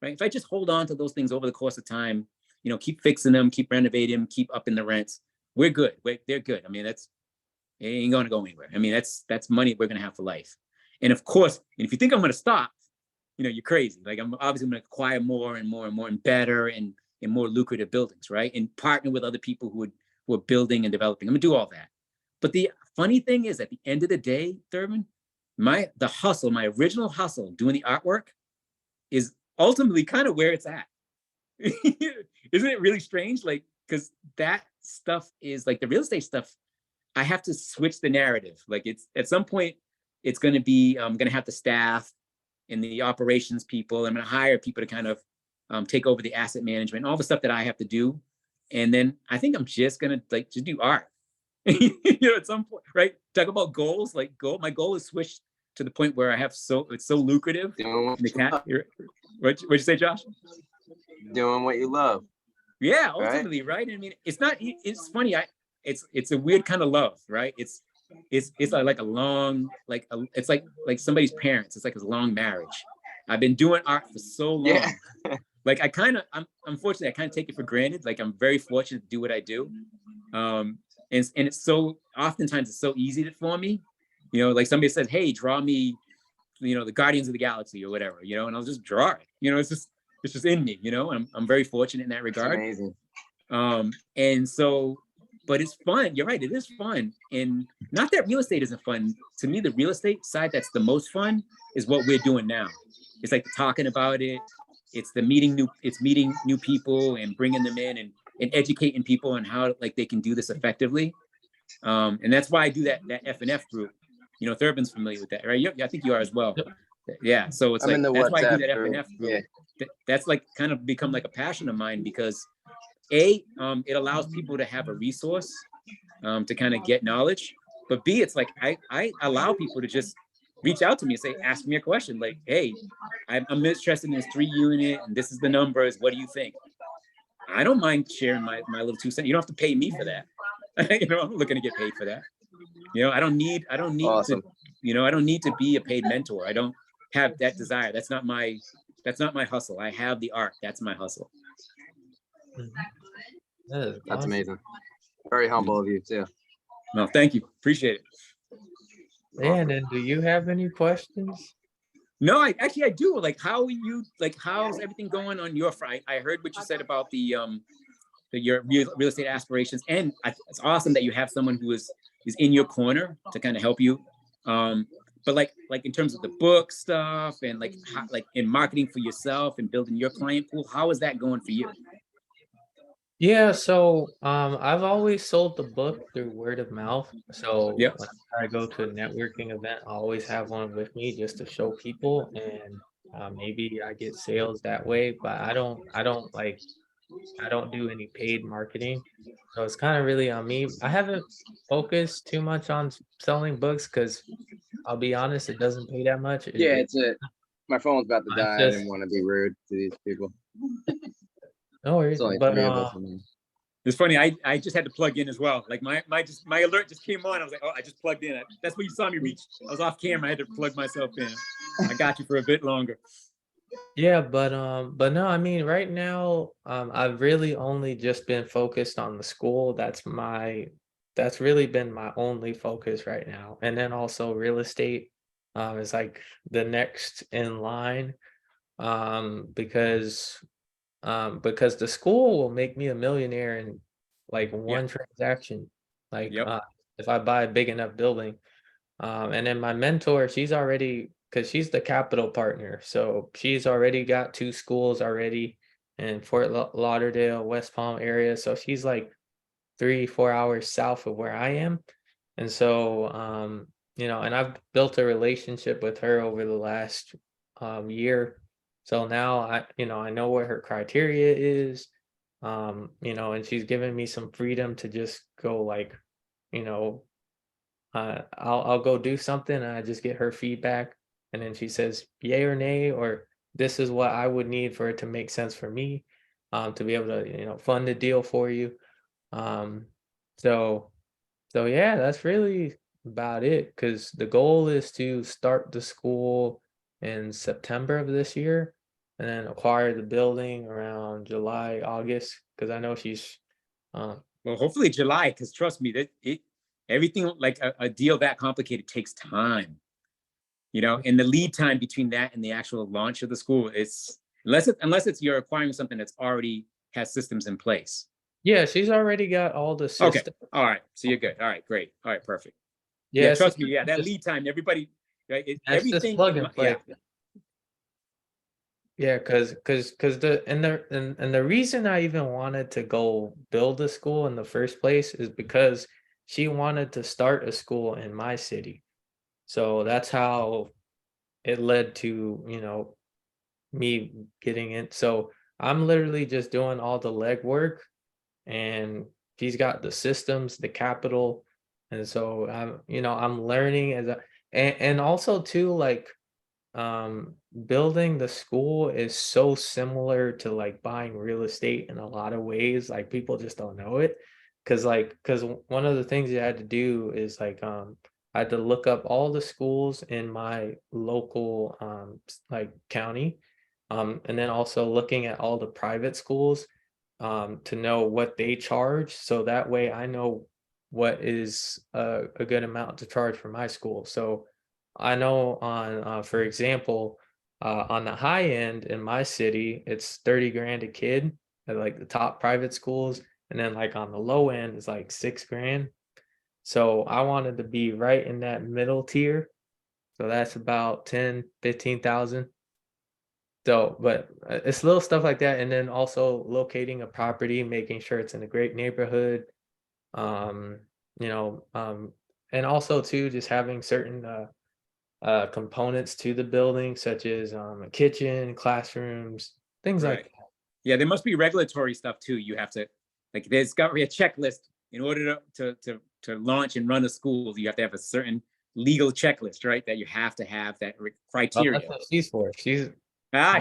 right? If I just hold on to those things over the course of time, keep fixing them, keep renovating them, keep upping the rents, we're good. They're good. I mean, it ain't going to go anywhere. I mean, that's money we're going to have for life. And of course, and if you think I'm going to stop, you're crazy. Like I'm obviously going to acquire more and more and more and better and more lucrative buildings, right? And partner with other people who are building and developing. I'm going to do all that. But the funny thing is, at the end of the day, Thurben, the hustle, my original hustle, doing the artwork, is ultimately kind of where it's at. Isn't it really strange? Like, because that stuff is like the real estate stuff. I have to switch the narrative. Like, it's at some point, it's going to be I'm going to have the staff and the operations people. I'm going to hire people to kind of take over the asset management, all the stuff that I have to do, and then I think I'm just going to just do art. At some point, right? Talk about goals. Like my goal is switched to the point where it's so lucrative. What'd you say, Josh? Doing what you love. Yeah, ultimately, right? I mean, it's funny. It's a weird kind of love, right? It's like a long, it's like somebody's parents. It's like a long marriage. I've been doing art for so long. Yeah. Like unfortunately, I kind of take it for granted. Like I'm very fortunate to do what I do. And it's so oftentimes it's so easy for me, like somebody says, hey, draw me, the Guardians of the Galaxy or whatever, and I'll just draw it. It's just in me, and I'm very fortunate in that regard. That's amazing. And so, but it's fun. You're right. It is fun. And not that real estate isn't fun. To me, the real estate side that's the most fun is what we're doing now. It's like talking about it. It's meeting new people and bringing them in and educating people on how they can do this effectively. And that's why I do that F&F group. Thurben's familiar with that, right? I think you are as well. Yeah, so it's I'm in like the that's why I do WhatsApp that group. FNF group. Yeah. That's like kind of become like a passion of mine because A, it allows people to have a resource to kind of get knowledge, but B, it's like I allow people to just reach out to me and say, ask me a question like, hey, I'm interested in this 3-unit and this is the numbers. What do you think? I don't mind sharing my little 2 cents. You don't have to pay me for that. I'm not looking to get paid for that. I don't need to, Awesome. I don't need to be a paid mentor. I don't have that desire. That's not my hustle. I have the art. That's my hustle. Mhm. That is That's awesome. amazing. Very humble of you too. No, thank you. Appreciate it. And then do you have any questions? No, I do. Like, how's everything going on your front? I heard what you said about your real estate aspirations, and it's awesome that you have someone who is in your corner to kind of help you. But like in terms of the book stuff and like in marketing for yourself and building your client pool, how is that going for you? Yeah, so I've always sold the book through word of mouth. So Yep. when I go to a networking event, I always have one with me just to show people, and maybe I get sales that way. But I don't do any paid marketing. So it's kind of really on me. I haven't focused too much on selling books because I'll be honest, it doesn't pay that much. Yeah, it's my phone's about to It's die. I just didn't want to be rude to these people. no worries. It's only But 3 of us. It's funny. I just had to plug in as well. Like my alert just came on. I was like, oh, I just plugged in. That's what you saw me reach. I was off camera. I had to plug myself in. I got you for a bit longer. yeah, but no, I mean, right now, I've really only just been focused on the school. That's really been my only focus right now. And then also real estate, is like the next in line, because the school will make me a millionaire in like Yeah. one transaction. Like, Yep. if I buy a big enough building. And then my mentor, because she's the capital partner, so she's already got 2 schools already in Fort Lauderdale, West Palm area. So she's like 3, 4 hours south of where I am. And so, and I've built a relationship with her over the last year. So now I know what her criteria is, and she's given me some freedom to just go like, you know, I'll go do something and I just get her feedback, and then she says yay or nay, or this is what I would need for it to make sense for me, to be able to fund the deal for you. Um, so yeah, that's really about it. Because the goal is to start the school in September of this year, and then acquire the building around July, August. Because I know she's Well, hopefully July, because trust me, everything like a deal that complicated takes time. And the lead time between that and the actual launch of the school is unless it's you're acquiring something that's already has systems in place. yeah, she's already got all the Okay. systems. All right. So you're good. All right. Great. All right. Perfect. Yeah. Yeah, so Trust me. Yeah. That just lead time, everybody, right? that's just Everything. plug and Yeah. play. Yeah, because the reason I even wanted to go build a school in the first place is because she wanted to start a school in my city. So that's how it led to, me getting it. So I'm literally just doing all the legwork, and she's got the systems, the capital. And so I'm learning and also too, like, building the school is so similar to like buying real estate in a lot of ways. Like, people just don't know it, because one of the things you had to do is like, I had to look up all the schools in my local like county, and then also looking at all the private schools, to know what they charge, so that way I know what is a good amount to charge for my school. So I know for example, on the high end in my city, it's 30 grand a kid at like the top private schools. And then like on the low end, it's like 6 grand. So I wanted to be right in that middle tier. So that's about 10, 15,000. So, but it's little stuff like that. And then also locating a property, making sure it's in a great neighborhood. Um, you know, um, and also too, just having certain components to the building, such as a kitchen, classrooms, things like Right. Yeah, there must be regulatory stuff too. You have to, like, there's got to be a checklist in order to launch and run a school. You have to have a certain legal checklist, right? That you have to have that well, that's criteria. what she's for. She's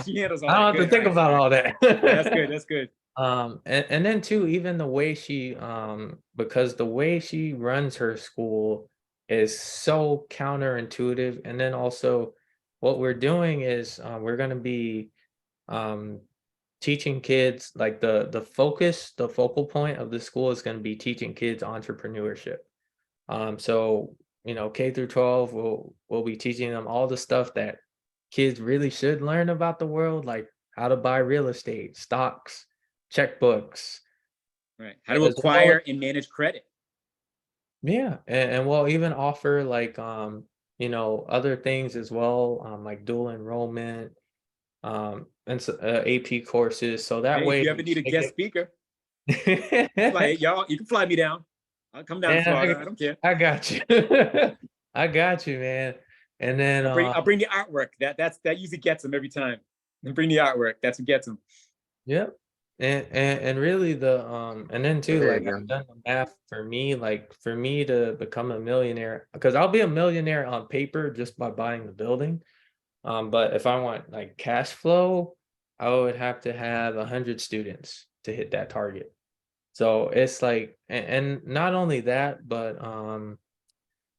She handles all I that. don't have to Good. All think right. about all that. Yeah, that's good. That's good. And then too, even the way she because the way she runs her school is so counterintuitive. And then also what we're doing is we're gonna be um teaching kids like the focal point of the school is gonna be teaching kids entrepreneurship. So K through 12 will be teaching them all the stuff that kids really should learn about the world, like how to buy real estate, stocks, checkbooks, Right. How to as well as, acquire and manage credit. yeah, and we'll even offer like other things as well, like dual enrollment, and AP courses. So that Hey, if way you ever need a they guest get speaker, yeah, y'all, you can fly me down. I'll come down to Florida. I don't care. I got you. I got you, man. And then I'll bring the artwork. That usually gets them every time. And bring the artwork. That's what gets them. yep. And really and then too, There like you I've go. done the math for me, like for me to become a millionaire, because I'll be a millionaire on paper just by buying the building. But if I want like cash flow, I would have to have 100 students to hit that target. So it's like, and not only that, but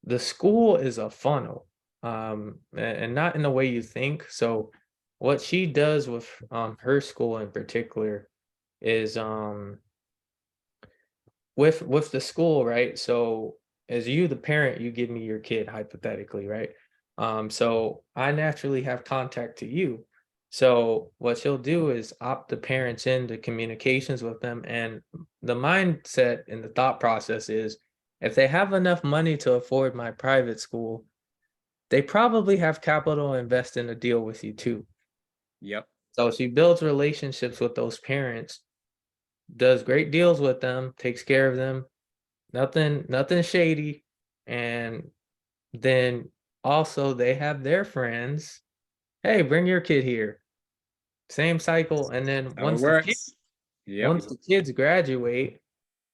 the school is a funnel, and not in the way you think. So what she does with her school in particular is with the school, right? So as you, the parent, you give me your kid hypothetically, right? So I naturally have contact to you. So what she'll do is opt the parents into communications with them, and the mindset and the thought process is if they have enough money to afford my private school, they probably have capital to invest in a deal with you too. Yep. So she builds relationships with those parents, does great deals with them, takes care of them, nothing shady. And then also they have their friends. Hey, bring your kid here. Same cycle. And then How it works. Yep. once the kids graduate,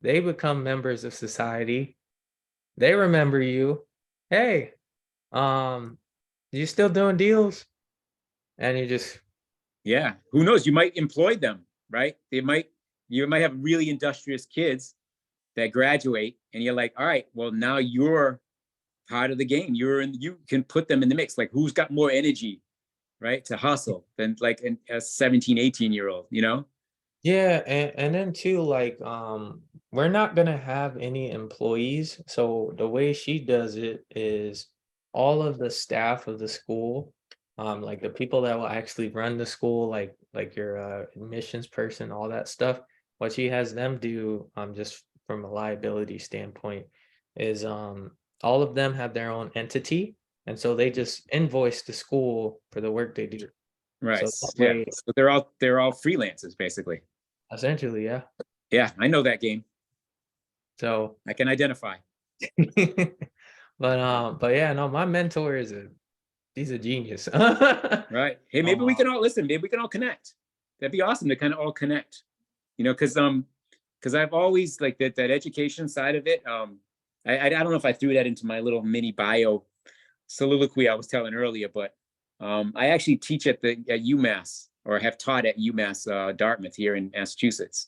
they become members of society. They remember you. Hey, um, you still doing deals? And you just Yeah. Who knows? You might employ them, right? You might have really industrious kids that graduate, and you're like, all right, well, now you're part of the game. You can put them in the mix. Like, who's got more energy, right, to hustle than like a 17, 18-year-old, you know? yeah, and then too, like, we're not gonna have any employees. So the way she does it is all of the staff of the school, like the people that will actually run the school, like your admissions person, all that stuff. What she has them do, just from a liability standpoint, is all of them have their own entity, and so they just invoice the school for the work they do. Right. So that Yeah. way, So they're all freelancers, basically. essentially, yeah. Yeah, I know that game. So I can identify. but yeah, no, my mentor he's a genius. Right. Hey, maybe we Uh, can all listen. Maybe we can all connect. That'd be awesome to kind of all connect. Because I've always like that education side of it. I don't know if I threw that into my little mini bio soliloquy I was telling earlier, but I actually teach at UMass, or have taught at UMass Dartmouth here in Massachusetts,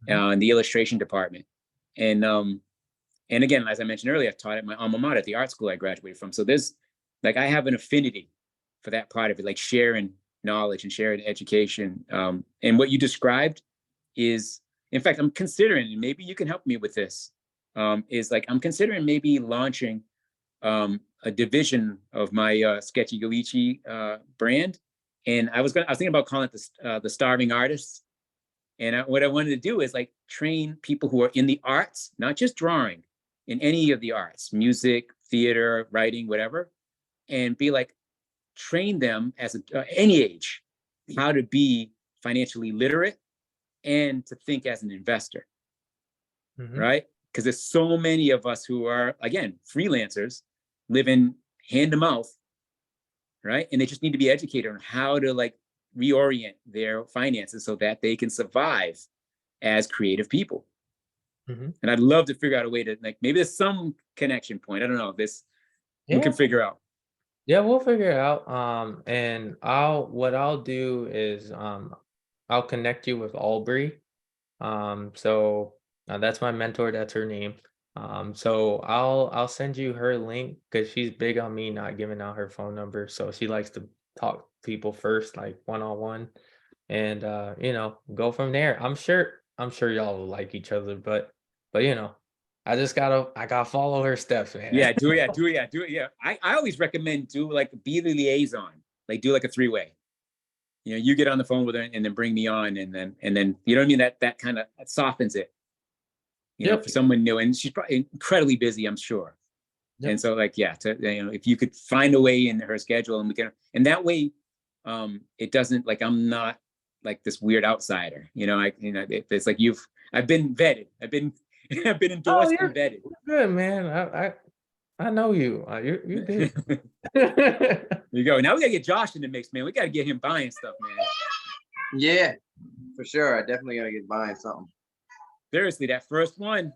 mhm. in the illustration department. And again, as I mentioned earlier, I've taught at my alma mater, at the art school I graduated from. So there's like, I have an affinity for that part of it, like sharing knowledge and sharing education. And what you described is, in fact, I'm considering, and maybe you can help me with this, is like, I'm considering maybe launching a division of my Sketchy Galici brand. And I was thinking about calling it the Starving Artists. And what I wanted to do is like train people who are in the arts, not just drawing, in any of the arts, music, theater, writing, whatever, and be like, train them as any age how to be financially literate and to think as an investor, Mhm. right? Because there's so many of us who are, again, freelancers, living hand to mouth, right? And they just need to be educated on how to like reorient their finances so that they can survive as creative people. Mhm. And I'd love to figure out a way to like, maybe there's some connection point. I don't know, this we can Yeah. figure out. Yeah, we'll figure it out. And what I'll do is I'll connect you with Aubrey. So that's my mentor, that's her name. So I'll send you her link because she's big on me not giving out her phone number. So she likes to talk to people first, like one on one, and go from there. I'm sure y'all will like each other, but I gotta follow her steps, man. Yeah, do it, do it. Yeah. I always recommend do like be the liaison, like do like a 3-way. You know, you get on the phone with her and then bring me on, and then you know what I mean? That kind of softens it, you know, Yep. for someone new. And she's probably incredibly busy, I'm sure. Yep. And so like, yeah, if you could find a way in her schedule and that way, it doesn't like, I'm not like this weird outsider, it's like I've been vetted. I've been Oh, endorsed and vetted. you're good, man. I know you. You're good. There you go. Now we gotta get Josh in the mix, man. We gotta get him buying stuff, man. Yeah, for sure. I definitely gotta get buying something. Seriously, that first one,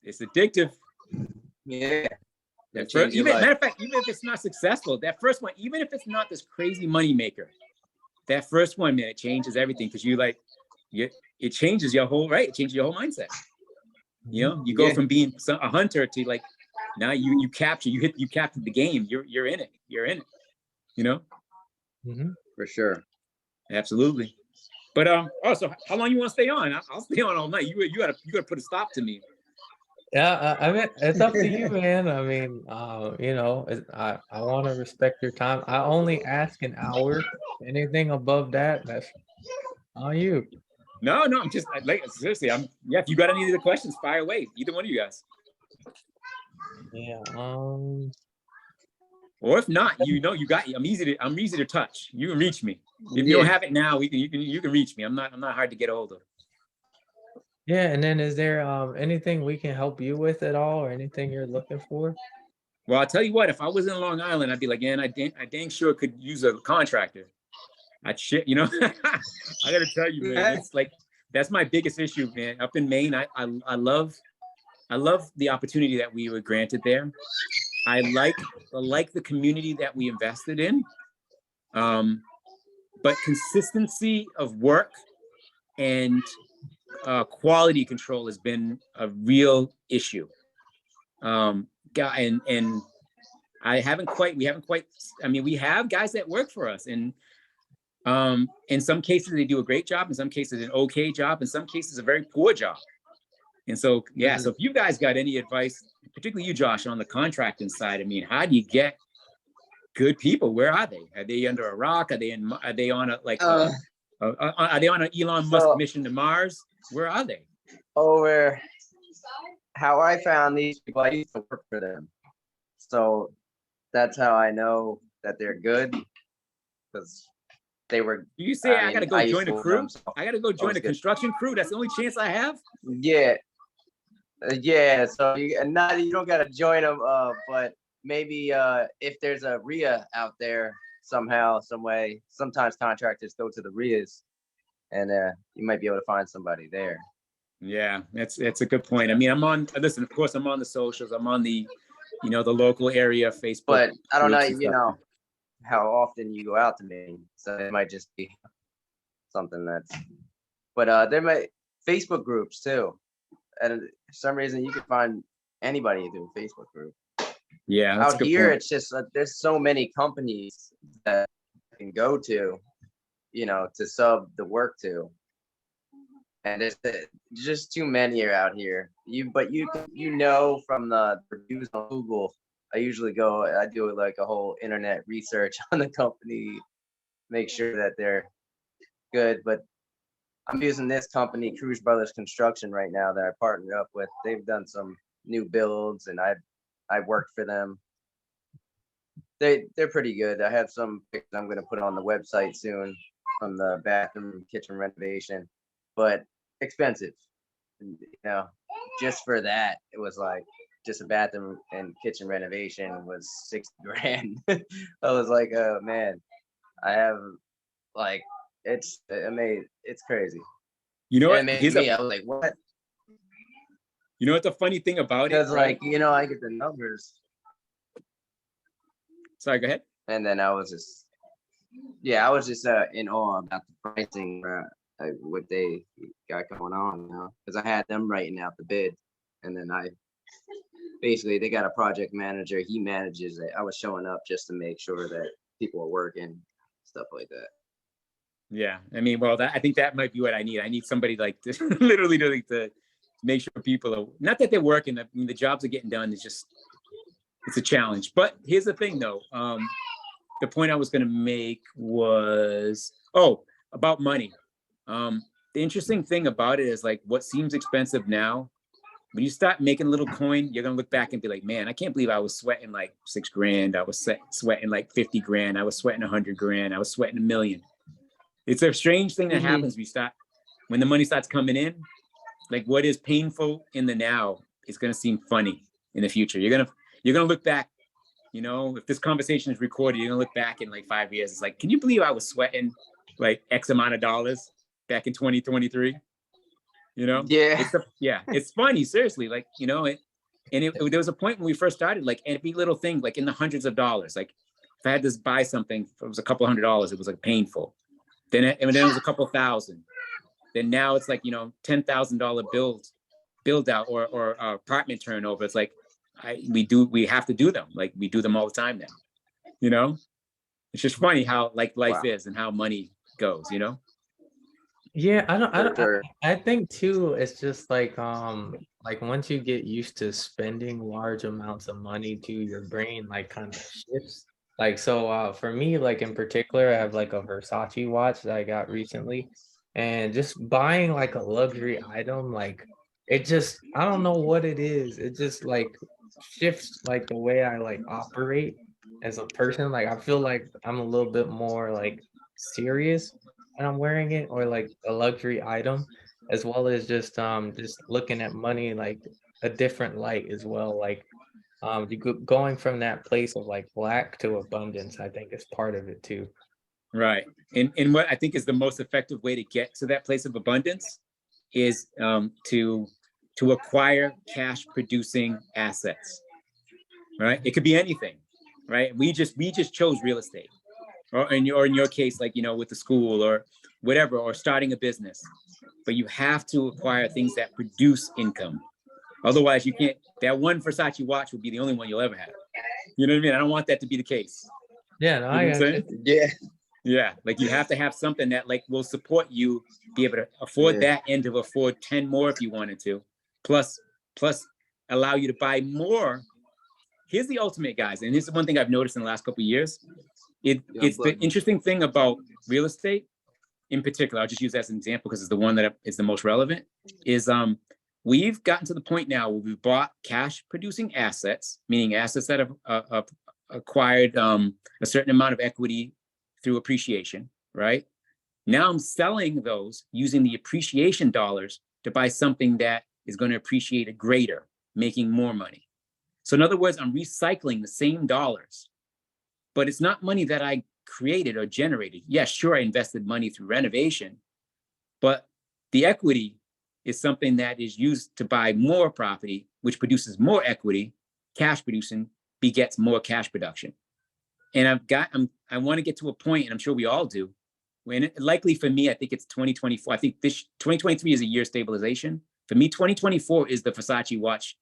it's addictive. Yeah. Matter of fact, even if it's not successful, that first one, even if it's not this crazy money maker, that first one, man, it changes everything because it changes your whole right. It changes your whole mindset. You know, you go from being a hunter to like now you capture the game. You're in it. You're in it. You know. For sure. Absolutely. But so how long you want to stay on? I'll stay on all night. You gotta put a stop to me. Yeah, I mean, it's up to you, man. I mean, I want to respect your time. I only ask an hour. Anything above that, that's on you. No, I'm just like seriously. If you got any other questions, fire away. Either one of you guys. Yeah. Or if not, I'm easy to touch. You can reach me. If you don't have it now, you can reach me. I'm not hard to get a hold of. Yeah, and then is there anything we can help you with at all, or anything you're looking for? Well, I'll tell you what. If I was in Long Island, I'd be like, man, I dang sure could use a contractor. I gotta tell you, man. It's like that's my biggest issue, man. Up in Maine, I love the opportunity that we were granted there. I like the community that we invested in. But consistency of work and quality control has been a real issue. And we haven't quite, I mean, we have guys that work for us, and in some cases they do a great job, in some cases an okay job, in some cases a very poor job. And so, so if you guys got any advice, particularly you, Josh, on the contracting side, I mean, how do you get good people? Where are they? Are they under a rock? Are they on are they on an Elon Musk mission to Mars? Where are they? Over how I found these people, I used to work for them. So that's how I know that they're good, because they were. You say I gotta go join a crew? I gotta go join a construction crew? That's the only chance I have? Yeah. So you don't gotta join them, but maybe if there's a RIA out there somehow, some way, sometimes contractors go to the RIAs, and you might be able to find somebody there. Yeah, that's a good point. I mean, of course, I'm on the socials. I'm on the, the local area Facebook. But I don't know, how often you go out to Maine. So it might just be something but there might Facebook groups too. And for some reason you can find anybody through a Facebook group. Yeah. Out here, it's just there's so many companies that you can go to, to sub the work to. And there's just too many are out here. But you from the reviews on Google, I do like a whole internet research on the company, make sure that they're good. But I'm using this company, Cruz Brothers Construction, right now that I partnered up with. They've done some new builds, and I worked for them. They're pretty good. I have some pictures I'm going to put on the website soon from the bathroom kitchen renovation, but expensive. Just for that, it was like just a bathroom and kitchen renovation was 60 grand. I was like, oh man, I have like, it's crazy. You know And it what? made me, I was like, what? You know what the funny thing about it, Because right? like, you know, I get the numbers Sorry, go ahead. and then I was just, yeah, I was just in awe about the pricing, like what they got going on, you know, because I had them writing out the bid, and then basically they got a project manager. He manages it. I was showing up just to make sure that people are working, stuff like that. Yeah, I mean, well, I think that might be what I need. I need somebody like to literally to make sure people are, not that they're working. I mean, the jobs are getting done. It's a challenge. But here's the thing, though. The point I was going to make was, about money. The interesting thing about it is like what seems expensive now. When you start making a little coin, you're going to look back and be like, man, I can't believe I was sweating like 6 grand. I was sweating like 50 grand. I was sweating 100 grand. I was sweating $1 million. It's a strange thing that happens. When the money starts coming in, like what is painful in the now is going to seem funny in the future. You're going to look back, you know, if this conversation is recorded, you're going to look back in like 5 years. It's like, can you believe I was sweating like X amount of dollars back in 2023? You know? Yeah. It's funny, seriously. Like, you know, there was a point when we first started, like every little thing, like in the hundreds of dollars. Like if I had to buy something, it was a couple $100, it was like painful. Then it was a couple thousand. Then now it's like, you know, $10,000 build out or apartment turnover. It's like we have to do them. Like we do them all the time now. You know, it's just funny how like life is and how money goes. You know. Yeah, Sure. I think too, it's just like once you get used to spending large amounts of money too, your brain like kind of shifts. Like so for me, like in particular, I have like a Versace watch that I got recently, and just buying like a luxury item, like it just, I don't know what it is. It just like shifts like the way I like operate as a person. Like I feel like I'm a little bit more like serious when I'm wearing it, or like a luxury item, as well as just looking at money like a different light as well. Like going from that place of like lack to abundance, I think is part of it too. Right. And what I think is the most effective way to get to that place of abundance is to acquire cash producing assets. Right. It could be anything. Right. We just chose real estate. Or in your case, like, you know, with the school or whatever, or starting a business. But you have to acquire things that produce income. Otherwise, you can't. That one Versace watch will be the only one you'll ever have. You know what I mean? I don't want that to be the case. Yeah, no, You know I what I'm got saying? you. Yeah. Yeah, like you have to have something that like will support you, be able to afford that and to afford 10 more if you wanted to, plus allow you to buy more. Here's the ultimate, guys, and this is one thing I've noticed in the last couple of years. It's the interesting thing about real estate in particular. I'll just use that as an example because it's the one that is the most relevant. Is we've gotten to the point now where we've bought cash producing assets, meaning assets that have acquired a certain amount of equity through appreciation, right? Now I'm selling those using the appreciation dollars to buy something that is going to appreciate it greater, making more money. So in other words, I'm recycling the same dollars, but it's not money that I created or generated. Yes, sure, I invested money through renovation, but the equity is something that is used to buy more property, which produces more equity. Cash producing begets more cash production. And I want to get to a point, and I'm sure we all do, when likely for me, I think it's 2024. I think this 2023 is a year of stabilization. For me, 2024 is the Versace watch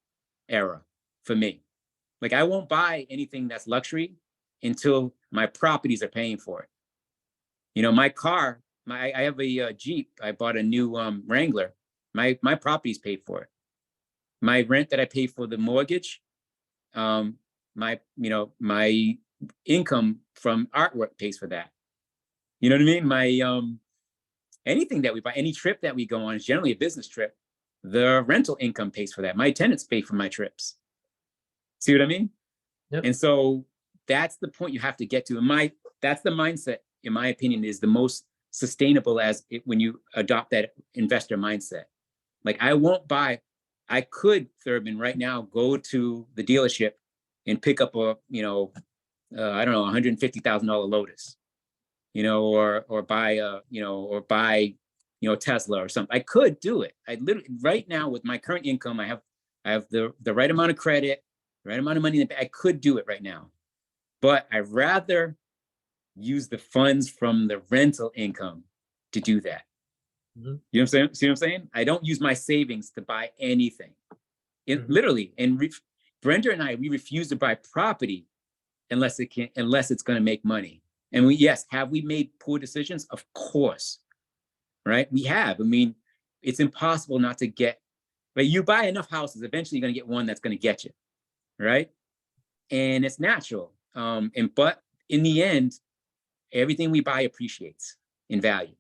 era for me. Like I won't buy anything that's luxury until my properties are paying for it. You know, my car, I have a Jeep. I bought a new Wrangler. My property's paid for it. My rent that I pay for the mortgage, my income from artwork pays for that. You know what I mean? My anything that we buy, any trip that we go on is generally a business trip. The rental income pays for that. My tenants pay for my trips. See what I mean? Yep. And so that's the point you have to get to. That's the mindset, in my opinion, is the most sustainable when you adopt that investor mindset. Like I won't buy I could, Thurben, right now go to the dealership and pick up a, I don't know, $150,000 Lotus, or buy Tesla or something. I could do it. I literally right now with my current income, I have the right amount of credit, the right amount of money in the bank. I could do it right now, but I'd rather use the funds from the rental income to do that. Mm-hmm. You know what I'm saying? See what I'm saying? I don't use my savings to buy anything. Literally, and Brenda and I, we refuse to buy property unless it's going to make money. And have we made poor decisions? Of course, right? We have. I mean, it's impossible not to get, but you buy enough houses, eventually you're going to get one that's going to get you, right? And it's natural. But in the end, everything we buy appreciates in value.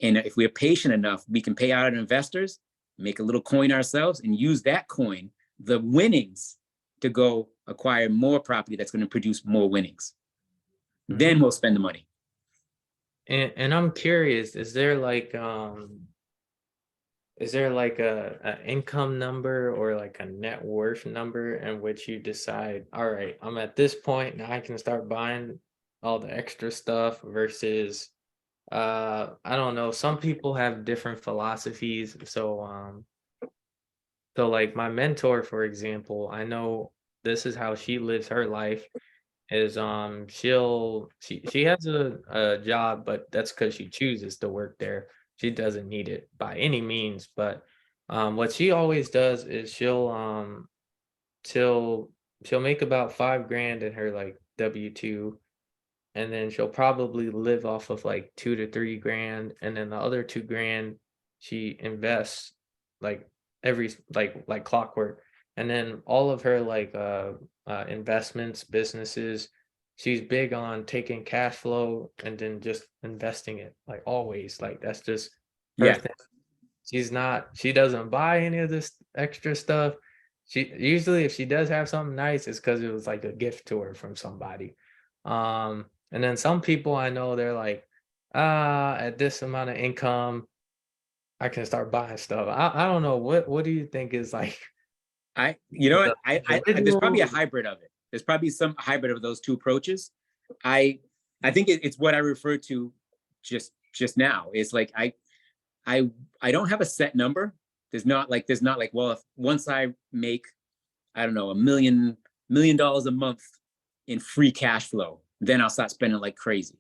And if we're patient enough, we can pay out our investors, make a little coin ourselves, and use that coin, the winnings, to go acquire more property that's going to produce more winnings. Mm-hmm. Then we'll spend the money. And I'm curious, is there like a income number or like a net worth number in which you decide, all right, I'm at this point now, I can start buying all the extra stuff versus I don't know, some people have different philosophies. So like my mentor, for example, I know this is how she lives her life is she has a job, but that's because she chooses to work there. She doesn't need it by any means, but what she always does is she'll make about 5 grand in her like W-2, and then she'll probably live off of like 2 to 3 grand, and then the other 2 grand she invests like every like clockwork. And then all of her like investments, businesses, she's big on taking cash flow and then just investing it, like always. Like that's just her thing. She doesn't buy any of this extra stuff. She usually, if she does have something nice, it's because it was like a gift to her from somebody. And then some people I know, they're like, at this amount of income, I can start buying stuff. I don't know. What do you think is like? There's probably a hybrid of it. There's probably some hybrid of those two approaches. I think it's what I referred to just now. It's like I don't have a set number. There's not like, well, if once I make, I don't know, $1 million a month in free cash flow, then I'll start spending like crazy.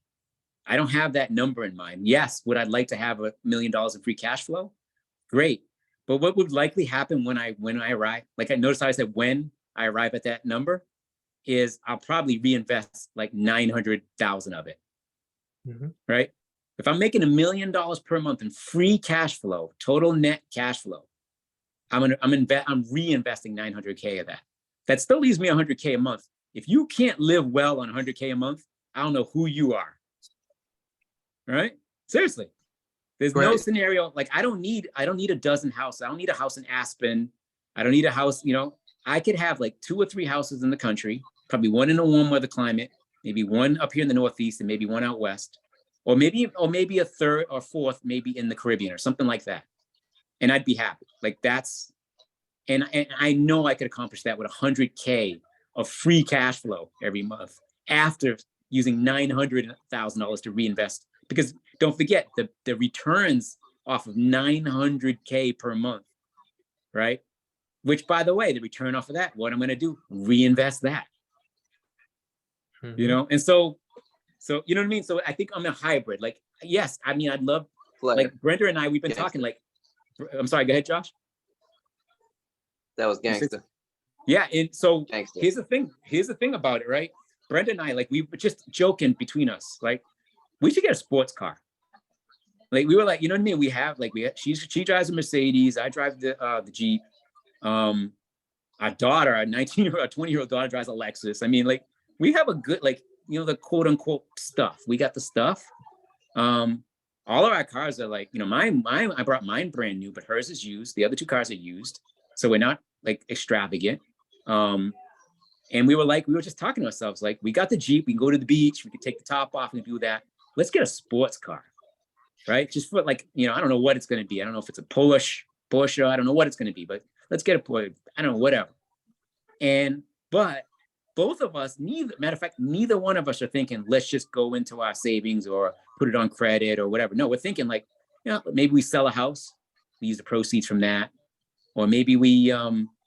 I don't have that number in mind. Yes, would I like to have $1 million in free cash flow? Great. But what would likely happen when I arrive, like I noticed how I said when I arrive at that number, is I'll probably reinvest like 900,000 of it. Mm-hmm. Right? If I'm making $1 million per month in free cash flow, total net cash flow, I'm reinvesting 900K of that. That still leaves me 100K a month. If you can't live well on 100K a month, I don't know who you are. Right? Seriously. There's no scenario, like I don't need a dozen houses. I don't need a house in Aspen. I don't need a house, I could have like 2 or 3 houses in the country, probably one in a warm weather climate, maybe one up here in the Northeast and maybe one out West, or maybe a third or fourth, maybe in the Caribbean or something like that. And I'd be happy. Like that's, and I know I could accomplish that with 100K of free cash flow every month after using $900,000 to reinvest. Because don't forget the returns off of 900K per month, right? Which, by the way, the return off of that, what I'm going to do, reinvest that. Mm-hmm. And so you know what I mean? So I think I'm a hybrid. Like, yes, I mean, I'd love, like Brenda and I, we've been talking like, I'm sorry, go ahead, Josh. That was gangster. Yeah, and so here's the thing about it, right? Brenda and I, like, we were just joking between us, like, we should get a sports car. Like we were like, you know what I mean? She drives a Mercedes, I drive the Jeep. Our daughter, our 20-year-old daughter drives a Lexus. I mean, like we have a good, like, the quote unquote stuff. We got the stuff. All of our cars are like, mine, I brought mine brand new, but hers is used. The other 2 cars are used. So we're not like extravagant. And we were just talking to ourselves, like, we got the Jeep, we can go to the beach, we can take the top off and do that. Let's get a sports car, right? Just for like, I don't know what it's going to be. I don't know if it's a Porsche, I don't know what it's going to be, but let's get a point. I don't know, whatever. But both of us, matter of fact, neither one of us are thinking, let's just go into our savings or put it on credit or whatever. No, we're thinking like, maybe we sell a house, we use the proceeds from that, or maybe we,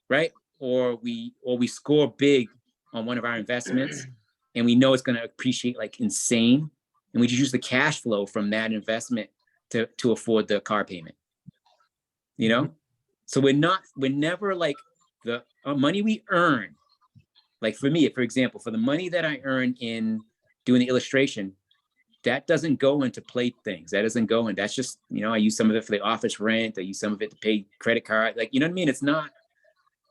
right? Or we score big on one of our investments and we know it's going to appreciate like insane. And we just use the cash flow from that investment to afford the car payment, So we're never like the money we earn. Like for me, for example, for the money that I earn in doing the illustration, that doesn't go into play things. That doesn't go in. That's just, I use some of it for the office rent. I use some of it to pay credit card. Like, you know what I mean? It's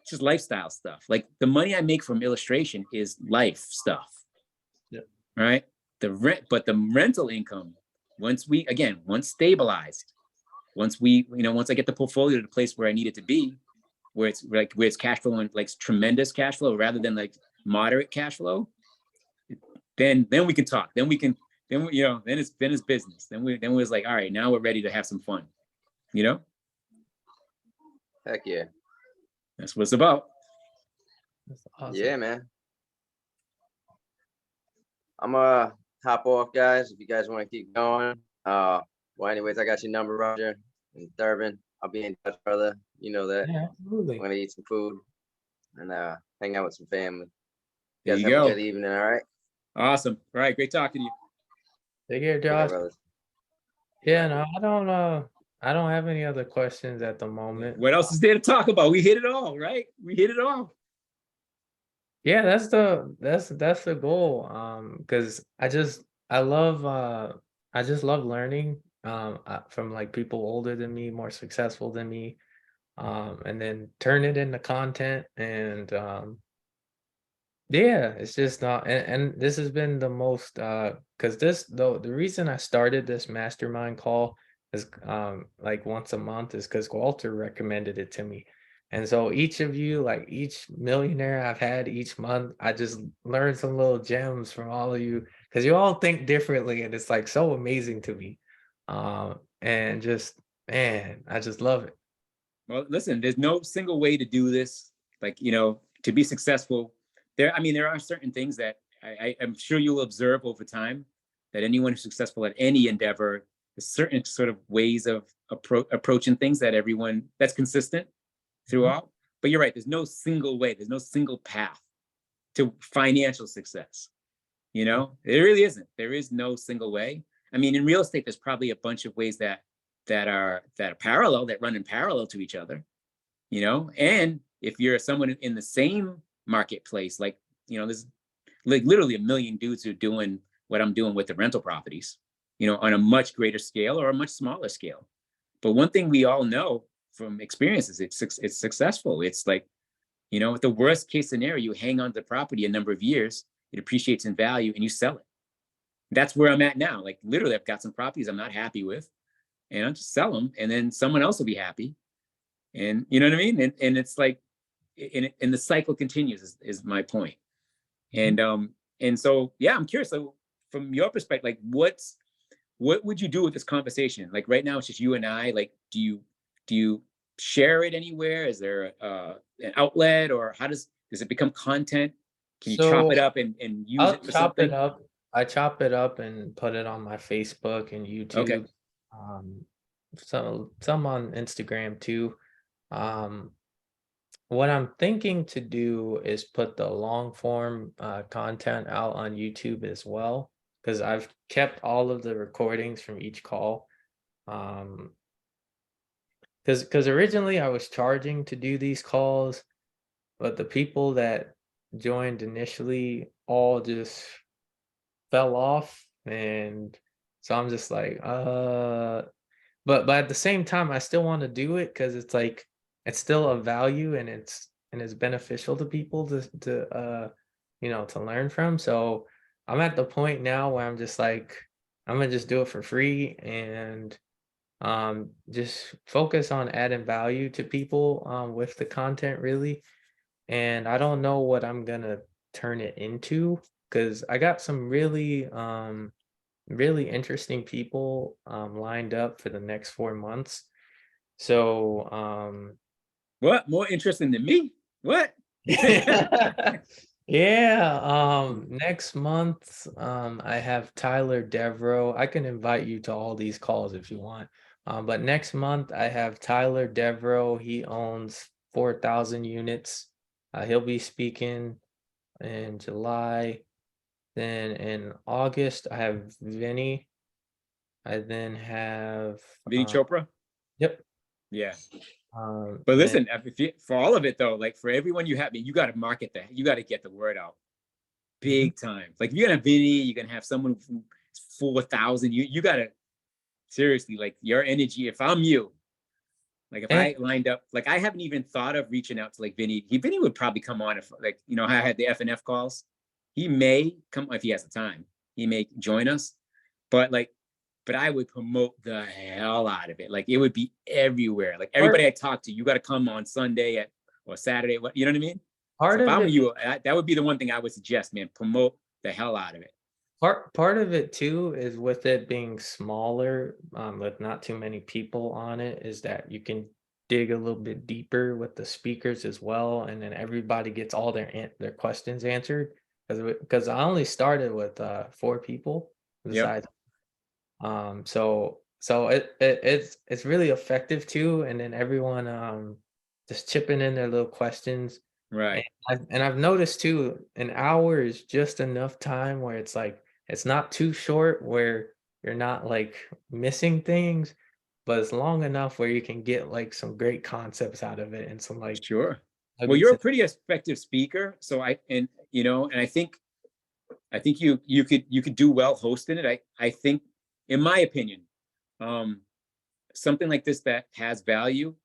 just lifestyle stuff. Like the money I make from illustration is life stuff. Yeah. Right. But the rental income, once stabilized, once I get the portfolio to the place where I need it to be, where it's cash flow and like tremendous cash flow rather than like moderate cash flow, then we can talk. Then it's business. Then we was like, all right, now we're ready to have some fun. Heck yeah. That's what it's about. That's awesome. Yeah, man. I'm gonna hop off, guys. If you guys want to keep going. Well, anyways, I got your number, Roger and Thurben. I'll be in touch, brother. You know that. Yeah, absolutely. I'm gonna eat some food and hang out with some family. There You guys you have go. a good evening, all right? Awesome. All right, great talking to you. Take care, Take care, Josh. brothers. Yeah, no, I don't have any other questions at the moment. What else is there to talk about? We hit it all, right? We hit it all. Yeah, that's the goal. Because I just love learning from like people older than me, more successful than me, and then turn it into content. And yeah, it's just not, and this has been the most because the reason I started this mastermind call is like once a month is because Walter recommended it to me. And so each of you, like each millionaire I've had each month, I just learned some little gems from all of you because you all think differently, and it's like so amazing to me. And just man, I just love it. Well, listen, there's no single way to do this. Like, to be successful, there are certain things that I'm sure you'll observe over time that anyone who's successful at any endeavor, there's certain sort of ways of approaching things that's consistent throughout. But you're right, there's no single way, there's no single path to financial success. There really isn't. There is no single way. I mean, in real estate, there's probably a bunch of ways that are parallel, that run in parallel to each other, and if you're someone in the same marketplace, like, there's like literally a million dudes who are doing what I'm doing with the rental properties, on a much greater scale or a much smaller scale. But one thing we all know from experience is it's successful. It's like, the worst case scenario, you hang on to the property a number of years, it appreciates in value, and you sell it. That's where I'm at now. Like literally, I've got some properties I'm not happy with, and I'll just sell them, and then someone else will be happy. And you know what I mean? And it's like, and the cycle continues is my point. And so, yeah, I'm curious. So from your perspective, like what would you do with this conversation? Like right now, it's just you and I. Like, do you share it anywhere? Is there an outlet, or how does it become content? Can you chop it up and use it for something? I chop it up and put it on my Facebook and YouTube. Okay. So some on Instagram too. What I'm thinking to do is put the long form content out on YouTube as well, because I've kept all of the recordings from each call. Because originally I was charging to do these calls, but the people that joined initially all just fell off, and so I'm just like, but at the same time, I still want to do it because it's like it's still a value, and it's beneficial to people to to learn from. So I'm at the point now where I'm just like, I'm gonna just do it for free and just focus on adding value to people with the content really. And I don't know what I'm gonna turn it into because I got some really interesting people lined up for the next 4 months. So What? More interesting than me? What? Yeah, next month, I have Tyler Devereaux. I can invite you to all these calls if you want. But next month I have Tyler Devereaux. He owns 4,000 units. He'll be speaking in July. Then in August, I have Vinny. I then have, Vinny Chopra? yep. Yeah. But Then listen, for all of it though, like for everyone you have, you got to market that. You got to get the word out mhm. big time. Like if you're gonna have Vinny, you're gonna have someone from 4,000. You got to seriously, like your energy. If I'm you, like if And I lined up, like I haven't even thought of reaching out to like Vinny. Vinny would probably come on if like, you know, how I had the FNF calls. He may come if he has the time. He may join us, but like, but I would promote the hell out of it. Like it would be everywhere. Like everybody part I talk to, you got to come on Sunday at or Saturday. What you know what I mean? So part if of I'm it you, that would be the one thing I would suggest, man. Promote the hell out of it. part of it too is with it being smaller, with not too many people on it, is that you can dig a little bit deeper with the speakers as well, and then everybody gets all their questions answered. Because I only started with 4 people Yep. besides, so it's really effective too, and then everyone just chipping in their little questions. And Right. I've noticed too, an hour is just enough time where it's like it's not too short where you're not like missing things, but it's long enough where you can get like some great concepts out of it and some like Sure. Well, nuggets. you're a pretty effective speaker, so and you know, and I think you could do well hosting it. I think, in my opinion, um, something like this that has value,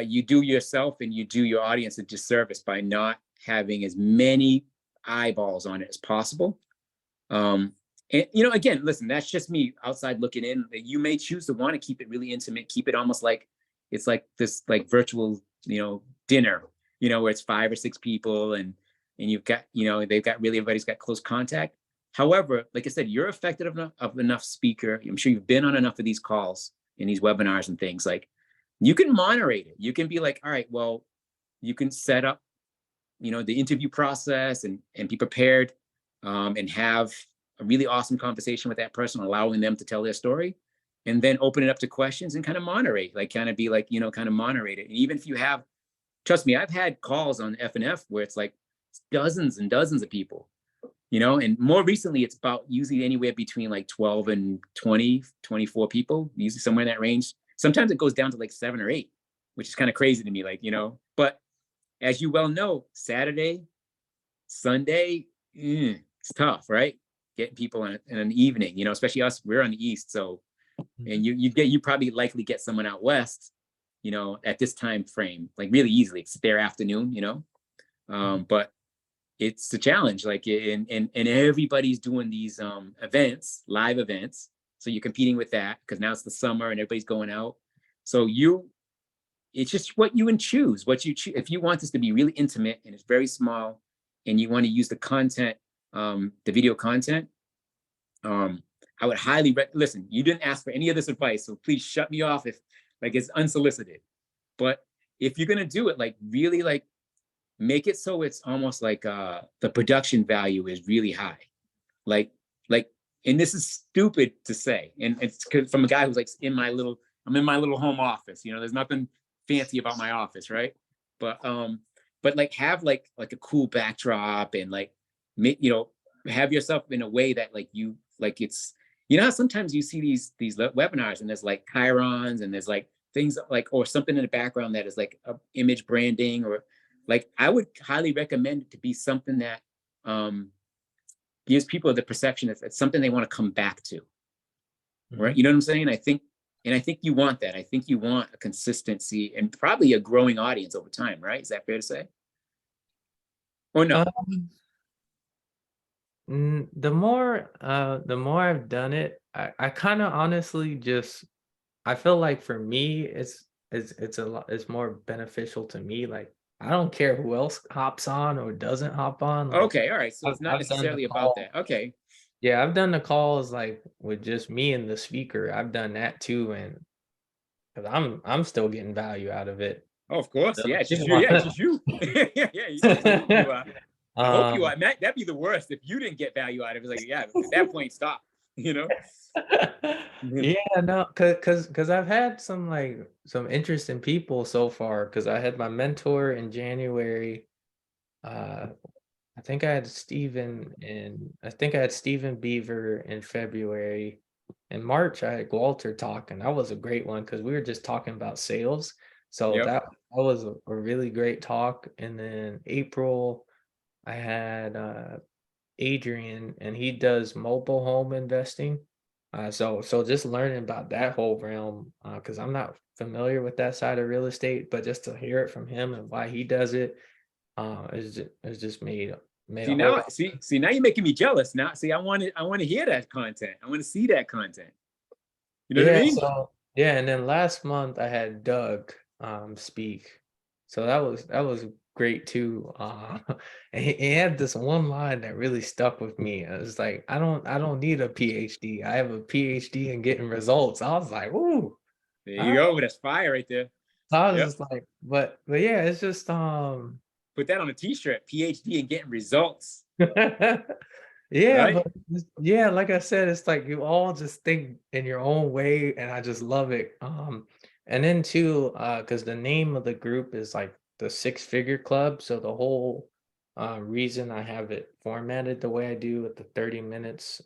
you do yourself and you do your audience a disservice by not having as many eyeballs on it as possible. Um, and you know, again, listen, that's just me outside looking in. You may choose to want to keep it really intimate, keep it almost like it's like this like virtual, you know, dinner, you know, where it's 5 or 6 people and you've got, you know, they've got really everybody's got close contact. However, like I said, you're effective enough speaker. I'm sure you've been on enough of these calls and these webinars and things like you can moderate it. You can be like, all right, well, you can set up, you know, the interview process and be prepared and have a really awesome conversation with that person, allowing them to tell their story, and then open it up to questions and kind of moderate, like kind of be like, you know, kind of moderate it. And even if you have, trust me, I've had calls on FNF where it's like dozens and dozens of people, you know, and more recently it's about usually anywhere between like 12 and 20, 24 people, usually somewhere in that range. Sometimes it goes down to like 7 or 8, which is kind of crazy to me, like, you know, but as you well know, Saturday, Sunday, it's tough, right? Getting people in an evening, you know, especially us, we're on the East. So, and Mhm. you probably likely get someone out West, you know, at this time frame, like really easily. It's their afternoon, you know. Mhm. But it's a challenge, like, and everybody's doing these events, live events. So you're competing with that because now it's the summer and everybody's going out. So it's just what you and choose what you choose. If you want this to be really intimate and it's very small and you want to use the content, the video content, um I would highly listen. You didn't ask for any of this advice, so please shut me off if like it's unsolicited. But if you're going to do it, like really like make it so it's almost like the production value is really high, like like and this is stupid to say, and it's from a guy who's like I'm in my little home office, you know, there's nothing fancy about my office, right? But like have like a cool backdrop and like make, you know, have yourself in a way that like you like it's, you know how sometimes you see these webinars and there's like chirons and there's like things like or something in the background that is like a image branding or like I would highly recommend it to be something that um gives people the perception that it's something they want to come back to, right? Mhm. You know what I'm saying? I think you want that. I think you want a consistency and probably a growing audience over time, right? Is that fair to say? Or no? Um, the more I've done it, I kind of honestly just I feel like for me it's a lot it's more beneficial to me. Like I don't care who else hops on or doesn't hop on. Like Okay, all right. So I've it's not I've done the necessarily about call. that. Okay, Yeah, I've done the calls like with just me and the speaker. I've done that too, and 'cause I'm still getting value out of it. Oh, of course. So, Yeah, it's just you. Yeah, it's just you. Yeah, yeah. I hope you um, are. That'd be the worst if you didn't get value out of it. It's like, yeah, at that point, stop. You know? yeah, no, cause I've had some like some interesting people so far. Cause I had my mentor in January. Uh, I think I had Steven Beaver in February. In March, I had Walter talking. That was a great one because we were just talking about sales. So Yep. that was a really great talk. And then April, I had Adrian, and he does mobile home investing. So just learning about that whole realm, because I'm not familiar with that side of real estate, but just to hear it from him and why he does it, is just made See a whole now, lot. see now you're making me jealous. Now, see, I want to hear that content. I want to see that content. You know what I Yeah, mean? so yeah, and then last month I had Doug speak. So that was great too. And he had this one line that really stuck with me. It was like, I don't need a PhD. I have a PhD in getting results. I was like, ooh. There All you right. go. That's fire right there. So I was Yep. just like, but yeah, it's just Put that on a t-shirt. PhD in getting results. yeah, Right? but yeah, like I said, it's like you all just think in your own way, and I just love it. And then too, because the name of the group is like the Six Figure Club, so the whole reason I have it formatted the way I do with the 30 minutes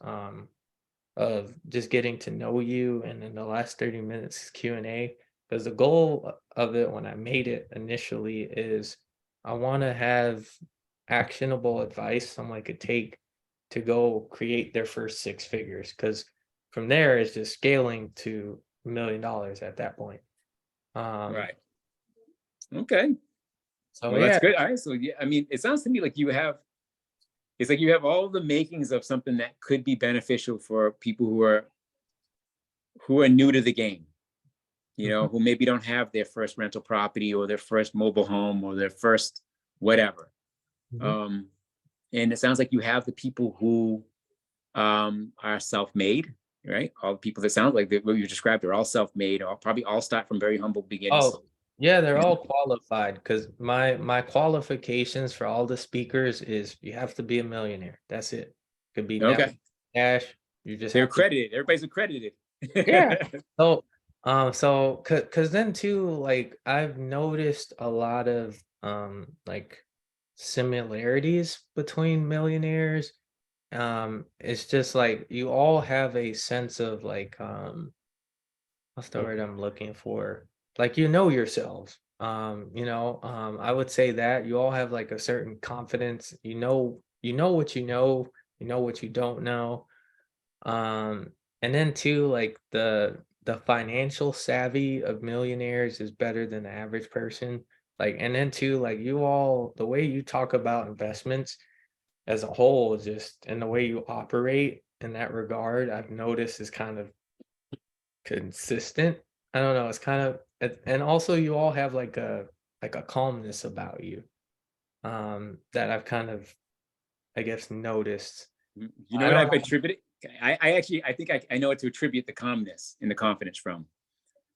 of just getting to know you, and then the last 30 minutes is Q&A. Because the goal of it when I made it initially is I want to have actionable advice someone could take to go create their first six figures. Because from there it's just scaling to $1 million at that point. Um, Right. Okay. so Well, that's yeah. good. All right. So yeah, I mean, it sounds to me like it's like you have all the makings of something that could be beneficial for people who are new to the game, you know, Mhm. who maybe don't have their first rental property or their first mobile home or their first whatever. Mhm. Um, and it sounds like you have the people who are self-made, right? All the people that sound like what you described are all self-made, all probably all start from very humble beginnings. Oh, yeah, they're all qualified because my qualifications for all the speakers is you have to be a millionaire. That's it. Could be net Okay, cash. You just they're have to. accredited. Everybody's accredited. Yeah. So, cause then too, like I've noticed a lot of like similarities between millionaires. It's just like you all have a sense of like what's the word I'm looking for? Like you know yourselves. I would say that you all have like a certain confidence. You know what you know what you don't know. And then too, like the financial savvy of millionaires is better than the average person. Like, and then too, like you all, the way you talk about investments as a whole, is just and the way you operate in that regard, I've noticed is kind of consistent. I don't know, it's kind of and also you all have like a calmness about you, that I've kind of, I guess, noticed. You know I what don't I've know. attributed? I actually I think I know what to attribute the calmness and the confidence from.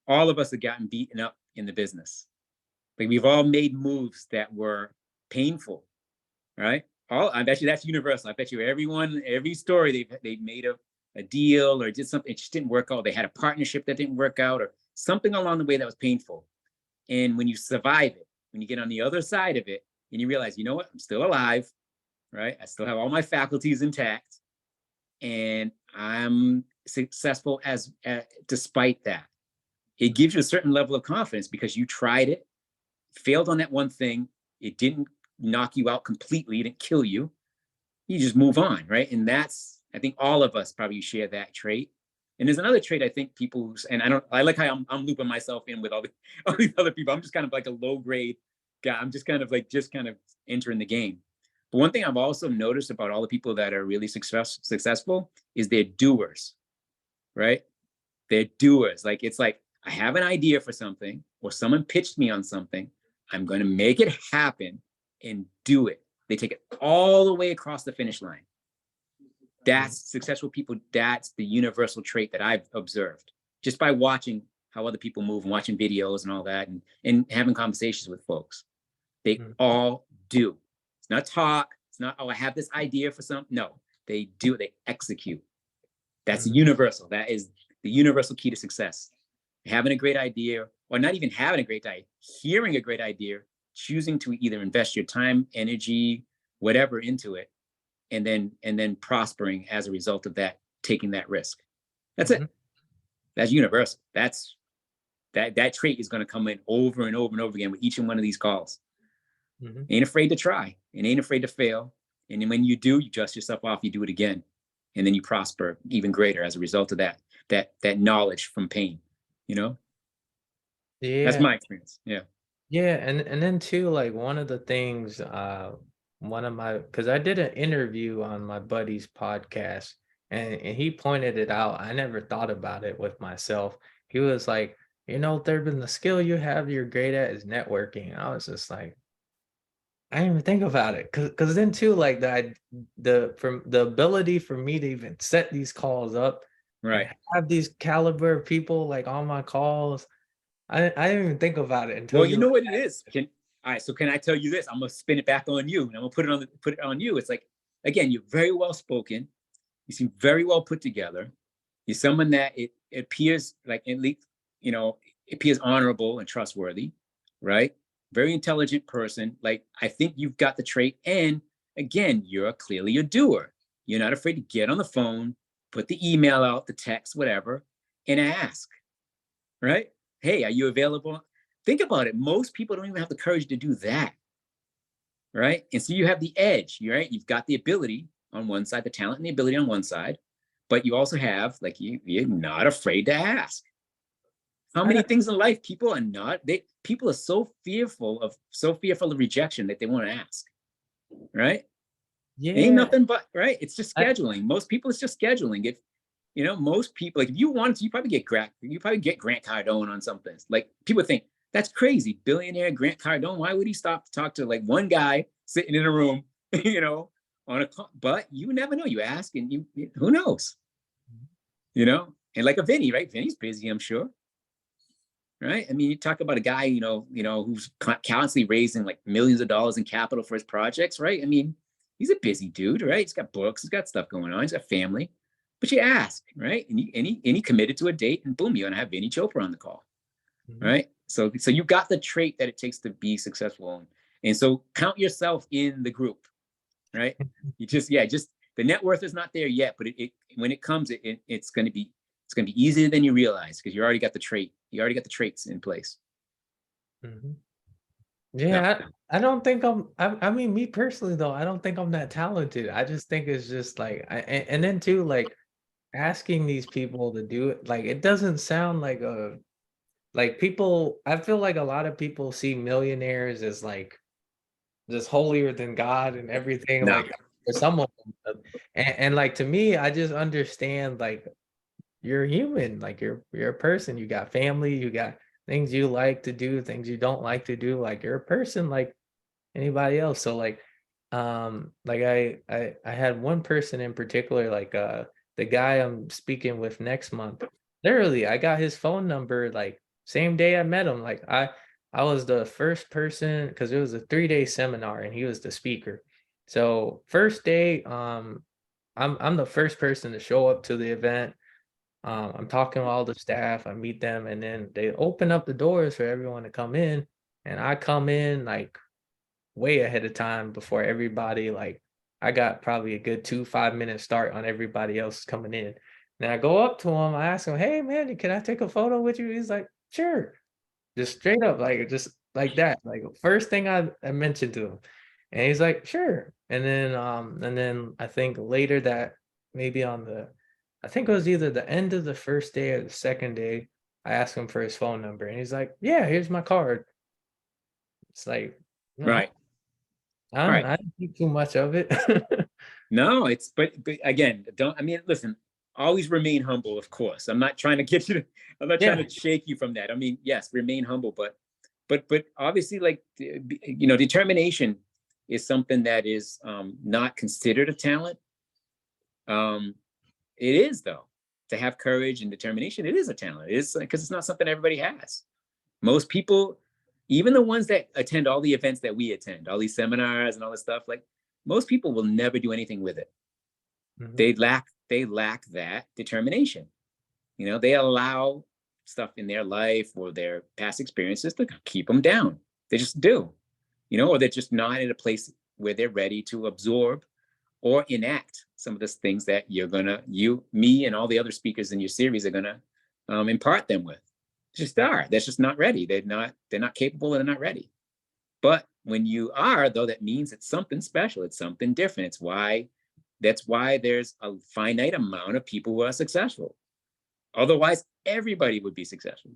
All of us have gotten beaten up in the business. Like we've all made moves that were painful, right? All I bet you that's universal. I bet you every story they made a deal or did something, it just didn't work out. They had a partnership that didn't work out or something along the way that was painful. And when you survive it, when you get on the other side of it, and you realize, you know what, I'm still alive, right? I still have all my faculties intact, and I'm successful as despite that. It gives you a certain level of confidence because you tried it, failed on that one thing. It didn't knock you out completely. It didn't kill you. You just move on, right? And that's, I think all of us probably share that trait. And there's another trait I think people, and I like how I'm looping myself in with all these other people. I'm just kind of like a low grade guy. I'm just kind of like, just kind of entering the game. But one thing I've also noticed about all the people that are really successful is they're doers, right? They're doers. Like, it's like, I have an idea for something, or someone pitched me on something. I'm going to make it happen and do it. They take it all the way across the finish line. That's successful people. That's the universal trait that I've observed just by watching how other people move and watching videos and all that, and having conversations with folks. They Mhm. all do. It's not talk. It's not, oh, I have this idea for something. No, they do. They execute. That's Mhm. universal. That is the universal key to success. Having a great idea, or not even having a great idea, hearing a great idea, choosing to either invest your time, energy, whatever into it, and then prospering as a result of that, taking that risk. That's Mhm. it. That's universal. That trait is going to come in over and over and over again with each and one of these calls. Mhm. Ain't afraid to try and ain't afraid to fail. And then when you do, you dust yourself off, you do it again. And then you prosper even greater as a result of that knowledge from pain, you know? That's Yeah. my experience. Yeah. Yeah, and then too, like one of the things, one of my, because I did an interview on my buddy's podcast, and he pointed it out. I never thought about it with myself. He was like, Thurben, the skill you have, you're great at is networking. I was just like, I didn't even think about it, because then too, like from the ability for me to even set these calls up and Right. have these caliber of people like on my calls. I didn't even think about it until Well, you you. know what it is. All right. So can I tell you this? I'm gonna spin it back on you, and I'm gonna put it on you. It's like, again, you're very well spoken. You seem very well put together. You're someone that it appears like, at least, appears honorable and trustworthy, right? Very intelligent person. Like, I think you've got the trait. And again, you're clearly a doer. You're not afraid to get on the phone, put the email out, the text, whatever, and ask, right? Hey, are you available? Think about it. Most people don't even have the courage to do that, right? And so you have the edge, right? You've got the ability on one side, the talent and the ability on one side, but you also have, like, you're not afraid to ask. How I many don't, things in life people are not, people are so fearful of rejection that they won't ask, right? Ain't yeah. nothing but, right? It's just I, scheduling. Most people, it's just scheduling. If most people, like, if you wanted to, you probably get Grant Cardone on something. Like, people think that's crazy. Billionaire Grant Cardone, why would he stop to talk to like one guy sitting in a room, on a call? But you never know. You ask, and who knows, And like a Vinny, right? Vinny's busy, I'm sure. Right. I mean, you talk about a guy, who's constantly raising like millions of dollars in capital for his projects, right? I mean, he's a busy dude, right? He's got books, he's got stuff going on, he's got family. But you ask, right? And he committed to a date, and boom, you're gonna have Vinny Chopra on the call, Mhm. right? So you've got the trait that it takes to be successful, and so count yourself in the group, right? You just the net worth is not there yet, but it when it comes, it's gonna be easier than you realize, because you already got the trait. You already got the traits in place. Mhm. Yeah. Yeah, I don't think I mean, me personally though, I don't think I'm that talented. I just think it's just like, and then too, like asking these people to do it, like it doesn't sound like people. I feel like a lot of people see millionaires as like just holier than God and everything. No. Like for some of them, and like to me, I just understand like you're human, like you're a person, you got family, you got things you like to do, things you don't like to do, like you're a person like anybody else. So like I had one person in particular, like the guy I'm speaking with next month. Literally, I got his phone number like same day I met him. Like I was the first person, because it was a 3-day seminar and he was the speaker. So first day, I'm the first person to show up to the event. I'm talking to all the staff, I meet them, and then they open up the doors for everyone to come in. And I come in like way ahead of time before everybody. Like I got probably a good 2 5 minute start on everybody else coming in. And I go up to him, I ask him, "Hey man, can I take a photo with you?" He's like, "Sure." Just straight up, like just like that. Like first thing I mentioned to him. And he's like, "Sure." And then I think later that maybe I think it was either the end of the first day or the second day, I asked him for his phone number and he's like, "Yeah, here's my card." It's like, no, Right. All right. I didn't think too much of it. No, but again, don't, I mean, listen, always remain humble, of course. I'm not trying to I'm not trying Yeah. to shake you from that. I mean, yes, remain humble, but obviously, like, determination is something that is not considered a talent. Um, it is, though. to have courage and determination, it is a talent. It is, because it's not something everybody has. Most people, even the ones that attend all the events that we attend, all these seminars and all this stuff, like most people will never do anything with it. Mhm. They lack that determination. You know, they allow stuff in their life or their past experiences to keep them down. They just do, you know, or they're just not in a place where they're ready to absorb or enact some of the things that me, and all the other speakers in your series are gonna impart them with. Just are. That's just not ready. They're not capable, and they're not ready. But when you are, though, that means it's something special. It's something different. That's why there's a finite amount of people who are successful. Otherwise, everybody would be successful,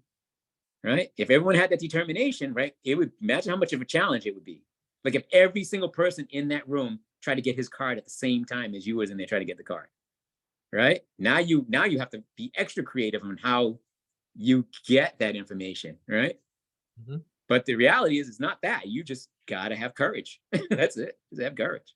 right? If everyone had that determination, right, it would, imagine how much of a challenge it would be. Like if every single person in that room tried to get his card at the same time as you was in there trying to get the card, right? Now you have to be extra creative on how you get that information, right? Mhm. But the reality is, it's not that. You just got to have courage. That's it. Just have courage.